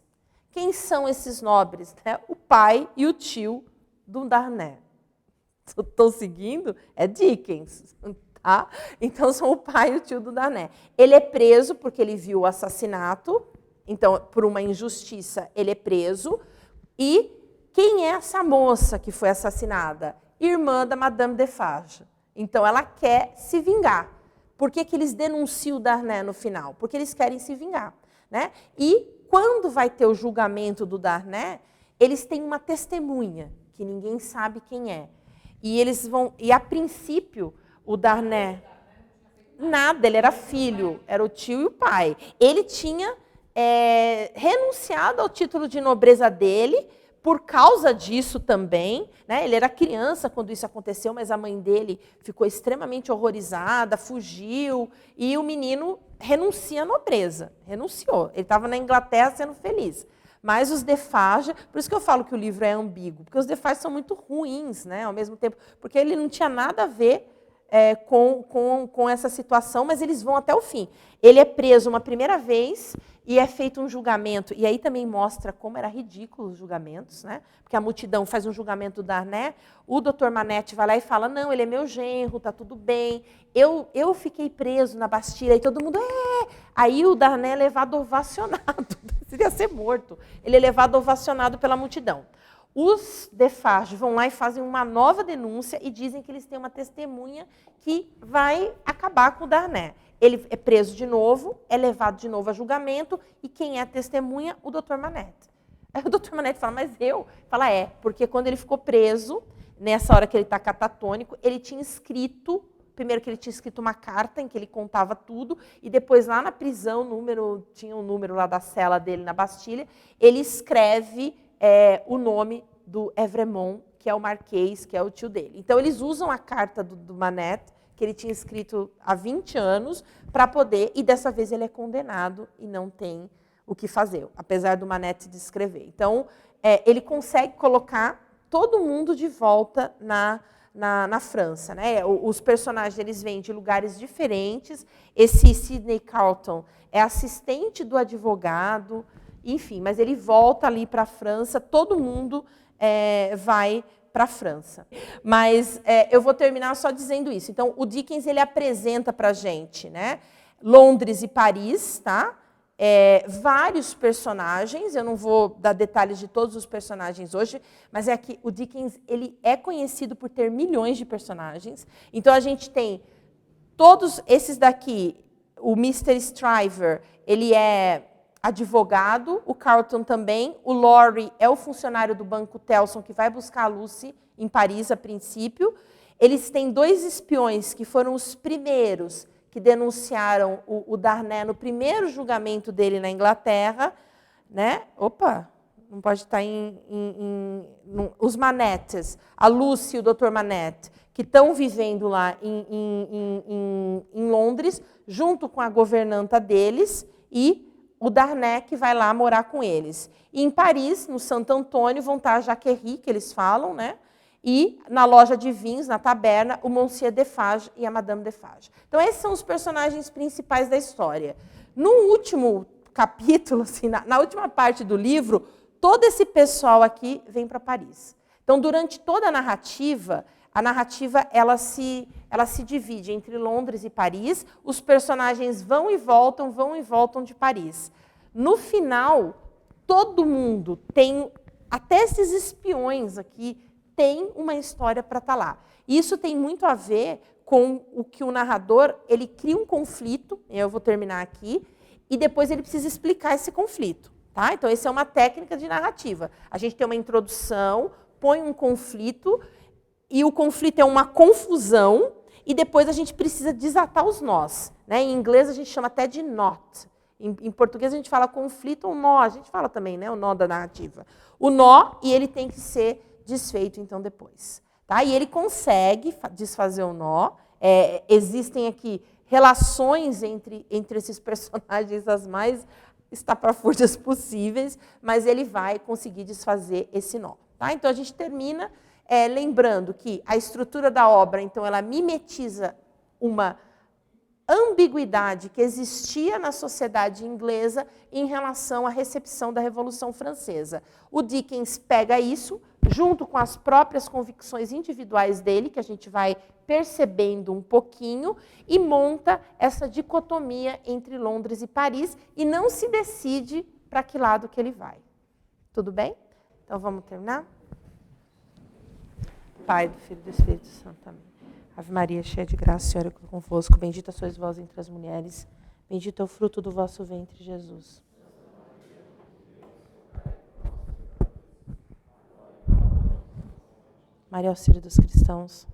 Quem são esses nobres? O pai e o tio do Darnay. Estão seguindo? É Dickens. Tá? Então, são o pai e o tio do Darnay. Ele é preso porque ele viu o assassinato. Então, por uma injustiça, ele é preso. E quem é essa moça que foi assassinada? Irmã da Madame Defarge. Então, ela quer se vingar. Por que eles denunciam o Darnay no final? Porque eles querem se vingar. Né? E quando vai ter o julgamento do Darnay, eles têm uma testemunha, que ninguém sabe quem é. E a princípio, o Darnay, nada, ele era filho, era o tio e o pai. Ele tinha renunciado ao título de nobreza dele, por causa disso também, né? Ele era criança quando isso aconteceu, mas a mãe dele ficou extremamente horrorizada, fugiu, e o menino renuncia à nobreza, renunciou. Ele estava na Inglaterra sendo feliz. Mas os Defarge, por isso que eu falo que o livro é ambíguo, porque os Defarge são muito ruins, né? Ao mesmo tempo, porque ele não tinha nada a ver com essa situação, mas eles vão até o fim. Ele é preso uma primeira vez e é feito um julgamento. E aí também mostra como era ridículo os julgamentos, né? Porque a multidão faz um julgamento do Darnay, o Dr. Manette vai lá e fala, não, ele é meu genro, está tudo bem. Eu fiquei preso na Bastilha, e todo mundo, Aí o Darnay é levado ovacionado, seria ser morto. Ele é levado ovacionado pela multidão. Os Defarge vão lá e fazem uma nova denúncia e dizem que eles têm uma testemunha que vai acabar com o Darnay. Ele é preso de novo, é levado de novo a julgamento, e quem é a testemunha? O Dr. Manette. Aí o Dr. Manette fala, mas eu? Fala, porque quando ele ficou preso, nessa hora que ele está catatônico, ele tinha escrito, primeiro que ele tinha escrito uma carta em que ele contava tudo, e depois lá na prisão, tinha um número lá da cela dele na Bastilha, ele escreve o nome do Evremont, que é o marquês, que é o tio dele. Então, eles usam a carta do Manette, que ele tinha escrito há 20 anos, para poder, e dessa vez ele é condenado e não tem o que fazer, apesar do Manette descrever. Então, ele consegue colocar todo mundo de volta na França. Né? Os personagens eles vêm de lugares diferentes. Esse Sidney Carton é assistente do advogado, enfim, mas ele volta ali para a França, todo mundo vai para a França. Mas eu vou terminar só dizendo isso. Então, o Dickens ele apresenta para a gente, né, Londres e Paris, tá? Vários personagens, eu não vou dar detalhes de todos os personagens hoje, mas é que o Dickens ele é conhecido por ter milhões de personagens. Então, a gente tem todos esses daqui, o Mr. Stryver, ele é advogado, o Carlton também, o Laurie é o funcionário do Banco Telson que vai buscar a Lucy em Paris a princípio. Eles têm 2 espiões que foram os primeiros que denunciaram o Darnay no primeiro julgamento dele na Inglaterra. Né? Opa, não pode estar os Manettes, a Lucy e o Dr. Manette, que estão vivendo lá em Londres, junto com a governanta deles, e o Darnay que vai lá morar com eles. E em Paris, no Santo Antônio, vão estar a Jacquerie, que eles falam, né? E na loja de vinhos, na taberna, o Monsieur Defarge e a Madame Defarge. Então, esses são os personagens principais da história. No último capítulo, assim, na última parte do livro, todo esse pessoal aqui vem para Paris. Então, durante toda a narrativa ela se divide entre Londres e Paris. Os personagens vão e voltam de Paris. No final, todo mundo tem, até esses espiões aqui, tem uma história para estar lá. Isso tem muito a ver com o que o narrador, ele cria um conflito, eu vou terminar aqui, e depois ele precisa explicar esse conflito. Tá? Então, essa é uma técnica de narrativa. A gente tem uma introdução, põe um conflito, e o conflito é uma confusão, e depois a gente precisa desatar os nós. Né? Em inglês, a gente chama até de knot. Em português, a gente fala conflito ou nó. A gente fala também, né, o nó da narrativa. O nó, e ele tem que ser desfeito, então, depois. Tá? E ele consegue desfazer o nó. Existem aqui relações entre esses personagens as mais estapafúrdias possíveis, mas ele vai conseguir desfazer esse nó. Tá? Então, a gente termina lembrando que a estrutura da obra, então, ela mimetiza uma ambiguidade que existia na sociedade inglesa em relação à recepção da Revolução Francesa. O Dickens pega isso, junto com as próprias convicções individuais dele, que a gente vai percebendo um pouquinho, e monta essa dicotomia entre Londres e Paris, e não se decide para que lado que ele vai. Tudo bem? Então, vamos terminar? Pai, do Filho e do Espírito Santo. Amém. Ave Maria, cheia de graça, o Senhor é convosco. Bendita sois vós entre as mulheres. Bendito é o fruto do vosso ventre, Jesus. Maria, auxílio dos cristãos.